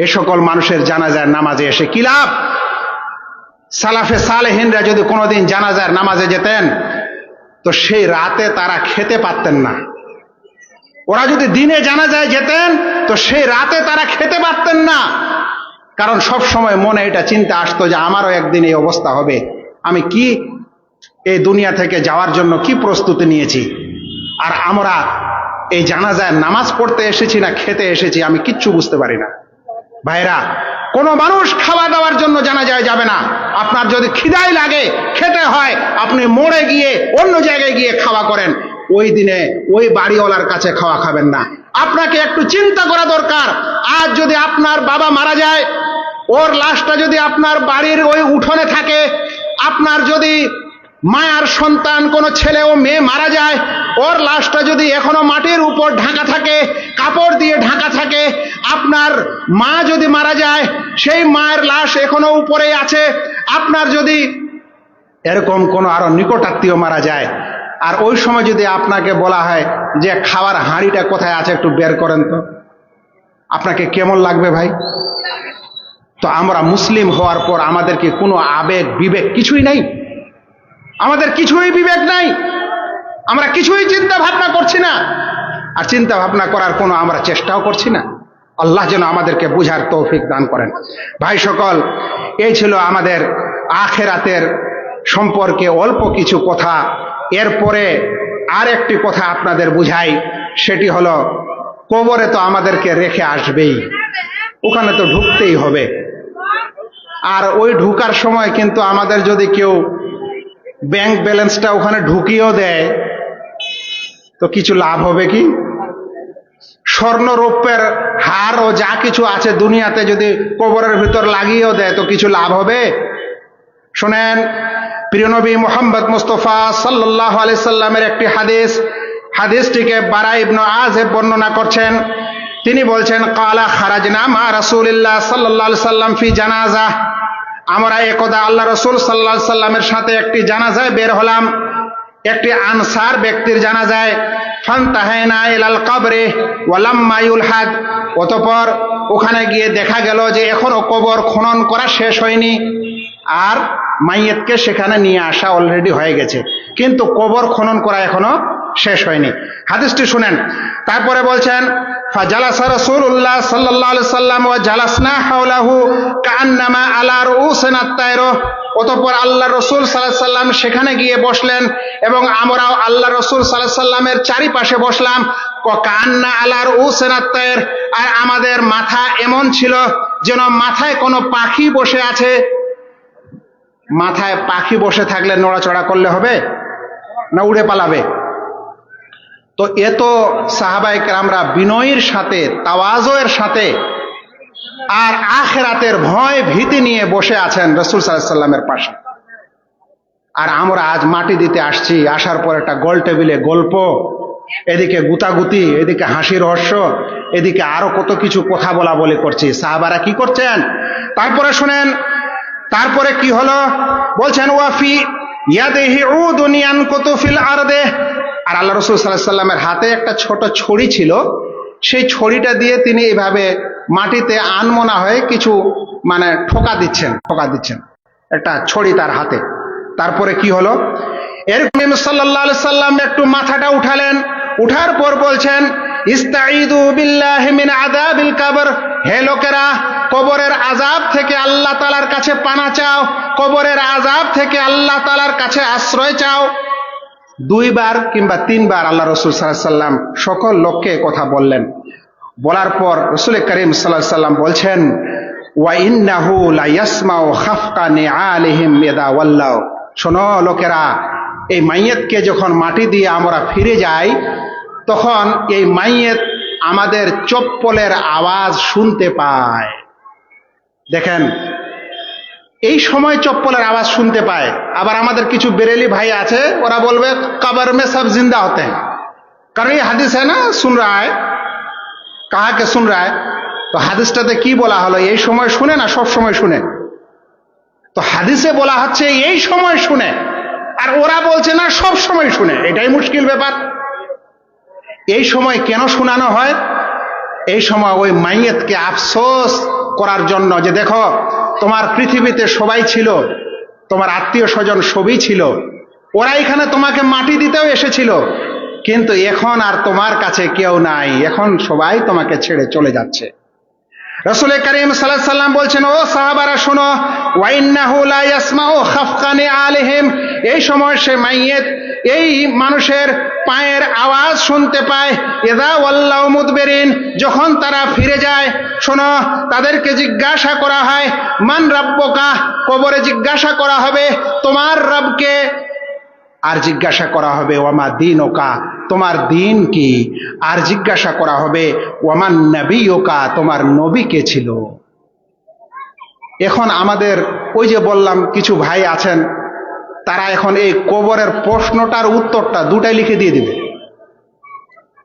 এ সকল মানুষের জানাজার নামাজে এসে কি লাভ? সালাফে সালেহিনরা যদি কোনোদিন জানাজার নামাজে যেতেন তো সেই রাতে তারা খেতে পারতেন না। ওরা যদি দিনে জানাজায় যেতেন তো সেই রাতে তারা খেতে পারতেন না। কারণ সব সময় মনে এটা চিন্তা আসতো যে আমারও একদিন এই অবস্থা হবে, আমি কি এই দুনিয়া থেকে যাওয়ার জন্য কি প্রস্তুতি নিয়েছি। আর আমরা এই জানাজায় নামাজ পড়তে এসেছি না খেতে এসেছি আমি কিচ্ছু বুঝতে পারি না। ভাইরা, কোনো মানুষ খাওয়া দাওয়ার জন্য জানাজায় যাবে না। আপনার যদি খিদাই লাগে, খেতে হয়, আপনি মোড়ে গিয়ে অন্য জায়গায় গিয়ে খাওয়া করেন। ওই দিনে ওই বাড়িওয়ালার কাছে খাওয়া খাবেন না। আপনাকে একটু চিন্তা করা দরকার। আজ যদি আপনার বাবা মারা যায়, ওর লাশটা যদি আপনার বাড়ির ওই উঠোনে থাকে, আপনার যদি মায়ার সন্তান কোনো ছেলে ও মেয়ে মারা যায়, ওর লাশটা যদি এখনো মাটির উপর ঢাকা থাকে, কাপড় দিয়ে ঢাকা থাকে, আপনার মা যদি মারা যায়, সেই মায়ের লাশ এখনো উপরে আছে, আপনার যদি এরকম কোনো আরো নিকটাত্মীয় মারা যায়, আর ওই সময় যদি আপনাকে বলা হয় যে খাওয়ার হাঁড়িটা কোথায় আছে একটু বের করেন, তো আপনাকে কেমন লাগবে ভাই? তো আমরা মুসলিম হওয়ার পর আমাদেরকে কোনো আবেগ বিবেক কিছুই নাই, আমাদের কিছুই বিবেক নাই, আমরা কিছুই চিন্তা ভাবনা করছি না, আর চিন্তা ভাবনা করার কোনো আমরা চেষ্টাও করছি না। আল্লাহ যেন আমাদেরকে বুঝার তৌফিক দান করেন। ভাই সকল, এই ছিল আমাদের আখিরাতের সম্পর্কে অল্প কিছু কথা। এরপরে আর একটি কথা আপনাদের বুঝাই, সেটি হলো কবরে তো আমাদেরকে রেখে আসবেই, ওখানে তো ঢুকতেই হবে। আর ওই ঢুকার সময় কিন্তু আমাদের যদি কেউ ব্যাংক ব্যালেন্সটা ওখানে ঢুকিয়েও দেয় তো কিছু লাভ হবে কি? স্বর্ণ রৌপ্যের হার ও যা কিছু আছে দুনিয়াতে যদি কবরের ভিতর লাগিয়েও দেয় তো কিছু লাভ হবে? শুনেন, প্রিয় নবী মুহাম্মদ মুস্তাফা সাল্লাল্লাহু আলাইহি সাল্লামের একটি হাদিসটিকে বারা ইবনে আযিব বর্ণনা করছেন। তিনি বলছেন, ক্বালা খারাজনা মা রাসূলিল্লাহ সাল্লাল্লাহু আলাইহি সাল্লাম ফি জানাজা, আমরা একদা আল্লাহ রাসূল সাল্লাল্লাহু আলাইহি সাল্লামের সাথে একটি জানাজায় বের হলাম, একটি আনসার ব্যক্তির জানাজায়। ফান্তাহাইনা ইলাল কবরে ওয়া লাম্মা ইউলহাদ, অতঃপর ওখানে গিয়ে দেখা গেল যে এখনো কবর খনন করা শেষ হয়নি, আর মাইয়েতকে সেখানে নিয়ে আসা অলরেডি হয়ে গেছে, কিন্তু কবর খনন করা এখনো শেষ হয়নি। হাদিসটি শুনেন। তারপরে বলছেন, ফাজালাসা রাসূলুল্লাহ সাল্লাল্লাহু আলাইহি সাল্লাম ওয়া জালাসনা হাওলাহু কাআন্নামা আলা রুউসিনা আত-তায়র, অতঃপর আল্লাহ রাসূল সাল্লাল্লাহু আলাইহি সাল্লাম সেখানে গিয়ে বসলেন এবং আমরাও আল্লাহ রাসূল সাল্লাল্লাহু আলাইহি সাল্লামের চারিপাশে বসলাম। কাআন্না আলা রুউসিনা আত-তায়র, আর আমাদের মাথা এমন ছিল যেন মাথায় কোনো পাখি বসে আছে। মাথায় পাখি বসে থাকলে নড়াচড়া করলে হবে না উড়ে পালাবে? তো এত সাহাবায়ে কেরামরা বিনয়ের সাথে, তাওয়াজুয়ের সাথে আর আখিরাতের ভয় ভীতি নিয়ে বসে আছেন রাসূল সাল্লাল্লাহু আলাইহি সাল্লামের পাশে। আর আমরা আজ মাটি দিতে আসছি, আসার পর একটা গোল টেবিলে গল্প, এদিকে গুতাগুতি, এদিকে হাসি রহস্য, এদিকে আরো কত কিছু কথা বলা বলি করছি। সাহাবারা কি করছেন? তারপরে শুনেন, তারপরে কি হলো বলছেন ওয়াফি ইয়াদিহি উদুন ইয়ানকুতু ফিল আরদে, আর আল্লাহ রাসূল সাল্লাল্লাহু আলাইহি সাল্লামের হাতে একটা ছোট ছড়ি ছিল, সেই ছড়িটা দিয়ে তিনি এইভাবে মাটিতে আনমনা হয়ে কিছু মানে ঠোকা দিচ্ছেন একটা ছড়ি তার হাতে। তারপরে কি হলো, এরকম সাল্লাল্লাহু আলাইহি সাল্লাম একটু মাথাটা উঠালেন, উঠার পর বলছেন ইস্তাঈদু বিল্লাহি মিন আযাবিল কবর, হে লোকেরা কবরের আযাব থেকে আল্লাহ তাআলার কাছে পানা চাও, কবরের আযাব থেকে আল্লাহ তাআলার কাছে আশ্রয় চাও। 2 বার কিংবা 3 বার আল্লাহ রাসূল সাল্লাল্লাহু আলাইহি সাল্লাম সকল লোককে কথা বললেন। বলার পর রাসূল করিম সাল্লাল্লাহু আলাইহি সাল্লাম বলছেন ওয়া ইন্নাহু লা ইয়াসমাউ খাফকা নিআলিহিম ইযা ওয়াল্লাউ, শোনো লোকেরা, এই মাইয়িতকে যখন মাটি দিয়ে আমরা ফিরে যাই তখন এই মাইয়িত আমাদের চপ্পলের আওয়াজ শুনতে পায়। দেখেন, এই সময় চপ্পলের আওয়াজ শুনতে পায়। আবার আমাদের কিছু বেরেলি ভাই আছে, ওরা বলবে কবর মে সব জিন্দা হতে हैं, কারণ এই হাদিস है ना सुन रहा है, कहा के सुन रहा है। তো হাদিসটাতে কি বলা হলো, এই সময় শুনে না সব সময় শুনে? তো হাদিসে বলা হচ্ছে এই সময় শুনে, আর ওরা বলছে না সব সময় শুনে। এটাই মুশকিল ব্যাপার। এই সময় কেন শোনানো হয়? এই সময় ওই মাইয়িতকে আফসোস করার জন্য, যে দেখো তোমার পৃথিবীতে সবাই ছিল, তোমার আত্মীয় স্বজন সবই ছিল, ওরা এখানে তোমাকে মাটি দিতেও এসেছিল, কিন্তু এখন আর তোমার কাছে কেউ নাই, এখন সবাই তোমাকে ছেড়ে চলে যাচ্ছে। রাসূল করিম সাল্লাল্লাহু আলাইহি সাল্লাম বলছেন, ও সাহাবারা শোনো, ওয়া ইন্নাহু লা ইয়াসমাউ খাফকানি আলাইহিম, এই সময় সে মাইয়িত এই মানুষের পায়ের আওয়াজ শুনতে পায়, ইযা ওয়াল্লাউ মুদবিরিন, যখন তারা ফিরে যায়। শোনো, তাদেরকে জিজ্ঞাসা করা হয় মান রাব্বুকা, কবরে জিজ্ঞাসা করা হবে তোমার রবকে, আর জিজ্ঞাসা করা হবে ওয়ামা দীনুকা, তোমার দিন কি, আর জিজ্ঞাসা করা হবে ওয়ামান নবিয়ুকা, তোমার নবী কে ছিল। এখন আমাদের ওই যে বললাম কিছু ভাই আছেন, তারা এখন এই কবরের প্রশ্নটার উত্তরটা দুটাই লিখে দিয়ে দিবে।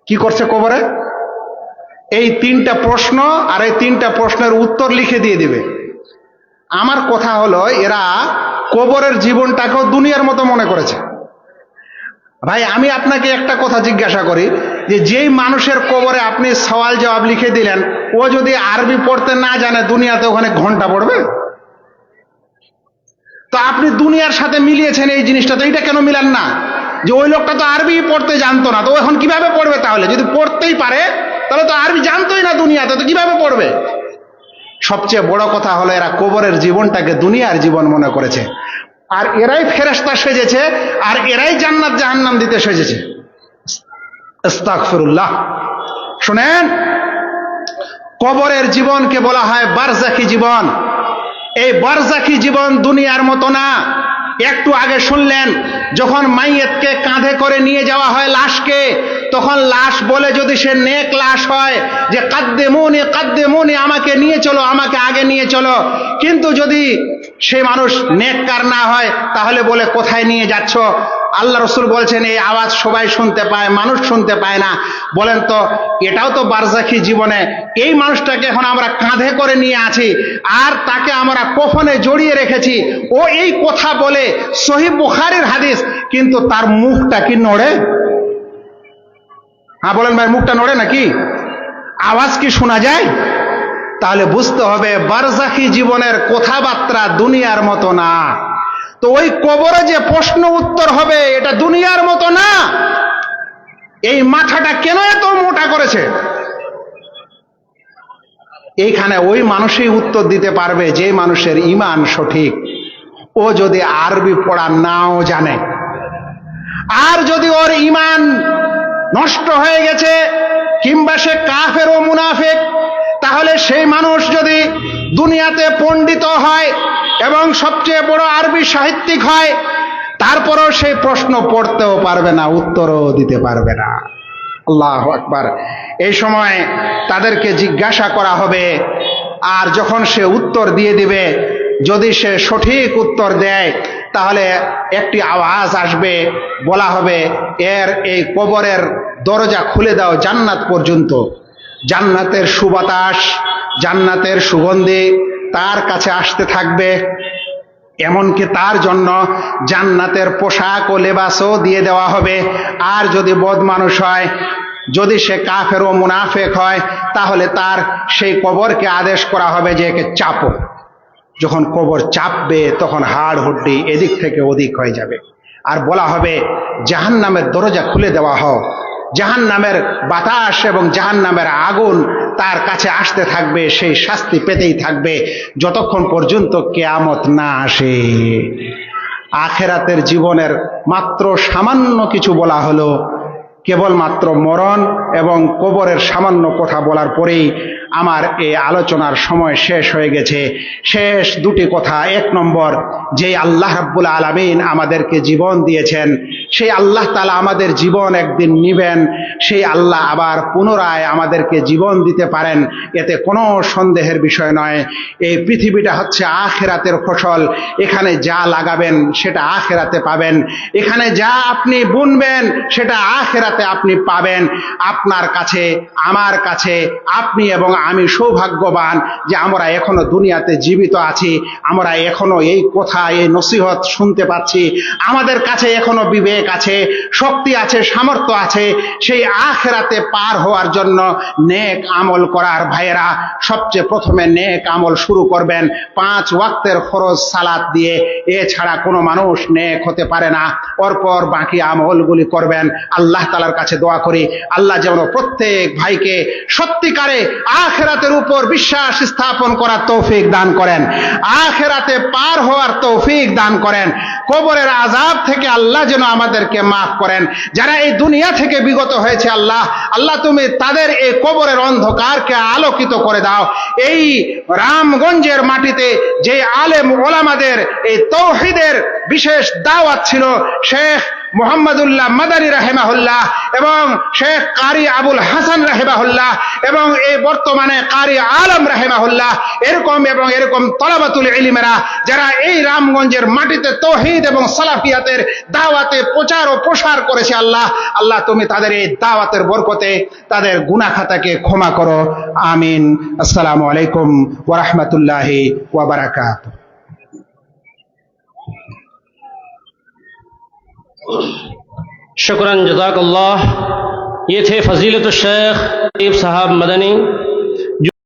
কি করছে কবরে? এই 3টা প্রশ্ন আর এই 3টা প্রশ্নের উত্তর লিখে দিয়ে দিবে। আমার কথা হলো, এরা কবরের জীবনটাকেও দুনিয়ার মতো মনে করেছে। ভাই আমি আপনাকে একটা কথা জিজ্ঞাসা করি, যে যেই মানুষের কবরে আপনি সওয়াল জবাব লিখে দিলেন, ও যদি আরবি পড়তে না জানে দুনিয়াতে ওখানে ঘন্টা পড়বে? তো আপনি দুনিয়ার সাথে মিলিয়েছেন এই জিনিসটা, তো এটা কেন মিলান না যে ওই লোকটা তো আরবি পড়তে জানতো না, তো এখন কিভাবে পড়বে? তাহলে যদি পড়তেই পারে তাহলে তো আরবি জানতোই না দুনিয়াতে, তো কিভাবে পড়বে? সবচেয়ে বড় কথা হলো এরা কবরের জীবনটাকে দুনিয়ার জীবন মনে করেছে, আর এরাই ফেরেশতা সেজেছে, আর এরাই জান্নাত জাহান্নাম দিতে সেজেছে। আস্তাগফিরুল্লাহ। শুনেন, কবরের জীবনকে বলা হয় বারজাখী জীবন। এই বারজাখী জীবন দুনিয়ার মতো না। একটু আগে শুনলেন, যখন মাইয়িতকে কাঁধে করে নিয়ে যাওয়া হয় লাশকে, তখন লাশ বলে যদি সে নেক লাশ হয় যে কাদ্দেমুনি কাদ্দেমুনি, আমাকে নিয়ে চলো, আমাকে আগে নিয়ে চলো, কিন্তু যদি সে মানুষ নেককার না হয় তাহলে বলে কোথায় নিয়ে যাচ্ছ? আল্লাহ রাসূল বলছেন এই আওয়াজ সবাই শুনতে পায়, মানুষ শুনতে পায় না। বলেন তো, এটাও তো বারজাখী জীবনে। এই মানুষটাকে এখন আমরা কাঁধে করে নিয়ে আছি, আর তাকে আমরা কফনে জড়িয়ে রেখেছি, ও এই কথা বলে, সহিহ বুখারীর হাদিস, কিন্তু তার মুখটা কি নড়ে? হ্যাঁ বলেন ভাই, মুখটা নড়ে নাকি? আওয়াজ কি শোনা যায়? তাহলে বুঝতে হবে বারজাখী জীবনের কথাবার্তা দুনিয়ার মতো না। তো ওই কবরে যে প্রশ্ন উত্তর হবে এটা দুনিয়ার মতো না। এই মাথাটা কেন এত মোটা করেছে? এইখানে ওই মানুষই উত্তর দিতে পারবে যে মানুষের ঈমান সঠিক। ও যদি আরবি পড়া নাও জানে, আর যদি ওর ঈমান নষ্ট হয়ে গেছে, কিংবা সে কাফের ও মুনাফিক, তাহলে সেই মানুষ যদি দুনিয়াতে পণ্ডিত হয় এবং সবচেয়ে বড় আরবি সাহিত্যিক হয়, তারপরও সেই প্রশ্ন পড়তেও পারবে না, উত্তরও দিতে পারবে না। আল্লাহু আকবার। এই সময় তাদেরকে জিজ্ঞাসা করা হবে, আর যখন সে উত্তর দিয়ে দিবে, যদি সে সঠিক উত্তর দেয় তাহলে একটি আওয়াজ আসবে, বলা হবে এর এই কবরের দরজা খুলে দাও জান্নাত পর্যন্ত। জান্নাতের সুবাতাস, জান্নাতের সুগন্ধি তার কাছে আসতে থাকবে। এমনকি তার জন্য জান্নাতের পোশাক ও লেবাসও দিয়ে দেওয়া হবে। আর যদি বদ মানুষ হয়, যদি সে কাফের ও মুনাফেক হয়, তাহলে তার সেই কবরকে আদেশ করা হবে যে একে চাপো। যখন কবর চাপবে তখন হাড় হুড্ডি এদিক থেকে ওদিক হয়ে যাবে, আর বলা হবে জাহান্নামের দরজা খুলে দেওয়া হোক। জাহান্নামের বাতাস এবং জাহান্নামের আগুন তার কাছে আসতে থাকবে, সেই শাস্তি পেতেই থাকবে যতক্ষণ পর্যন্ত কিয়ামত না আসে। আখেরাতের জীবনের মাত্র সামান্য কিছু বলা হলো, কেবলমাত্র মরণ এবং কবরের সামান্য কথা বলার পরেই আমার এই আলোচনার সময় শেষ হয়ে গেছে। শেষ দুটি কথা: এক নম্বর, যে আল্লাহ রাব্বুল আলামিন আমাদেরকে জীবন দিয়েছেন, সেই আল্লাহ তাআলা আমাদের জীবন একদিন নিবেন। সেই আল্লাহ আবার পুনরায় আমাদেরকে জীবন দিতে পারেন, এতে কোনো সন্দেহের বিষয় নয়। এই পৃথিবীটা হচ্ছে আখিরাতের ফসল। এখানে যা লাগাবেন সেটা আখিরাতে পাবেন, এখানে যা আপনি বুনবেন সেটা আখিরাতে আপনি পাবেন। আপনার কাছে, আমার কাছে, আপনি এবং আমি সৌভাগ্যবান যে আমরা এখনো দুনিয়াতে জীবিত আছি, আমরা এখনো এই কথা, এই নসিহত শুনতে পাচ্ছি, আমাদের কাছে এখনো বিবেক আছে, শক্তি আছে, সামর্থ্য আছে। সেই আখিরাতে পার হওয়ার জন্য নেক আমল করার ভাইয়েরা সবচেয়ে প্রথমে নেক আমল শুরু করবেন 5 ওয়াক্তের ফরজ সালাত দিয়ে। এছাড়া কোনো মানুষ নেক হতে পারে না। পরপর বাকি আমলগুলি করবেন। আল্লাহ তাআলার কাছে দোয়া করি আল্লাহ যেন প্রত্যেক ভাইকে সত্যিকারে আখিরাতের উপর বিশ্বাস স্থাপন করার তৌফিক দান করেন, আখিরাতে পার হওয়ার তৌফিক দান করেন। কবরের আযাব থেকে আল্লাহ যেন আমাদেরকে মাফ করেন। যারা এই দুনিয়া থেকে বিগত হয়েছে, আল্লাহ তুমি তাদের এই কবরের অন্ধকারকে আলোকিত করে দাও। এই রামগঞ্জের মাটিতে যে আলেম ওলামাদের এই তাওহীদের বিশেষ দাওয়াত ছিল, শেখ মুহাম্মদুল্লাহ মাদানী রাহিমাহুল্লাহ এবং শেখ কারি আবুল হাসান রাহিমাহুল্লাহ এবং এই বর্তমানে কারি আলম রাহিমাহুল্লাহ, এরকম তলাবাতুল ইলমেরা যারা এই রামগঞ্জের মাটিতে তাওহীদ এবং সালাফিয়াতের দাওয়াতে প্রচার ও প্রসার করেছে, আল্লাহ তুমি তাদের এই দাওয়াতের বরকতে তাদের গুনাহ খাতাকে ক্ষমা করো। আমিন। আসসালামু আলাইকুম ওয়া রাহমাতুল্লাহি ওয়া বারাকাতুহু। शुक्रान जज़ाकल्लाह। ये थे फजीलत शेख साहब मदनी।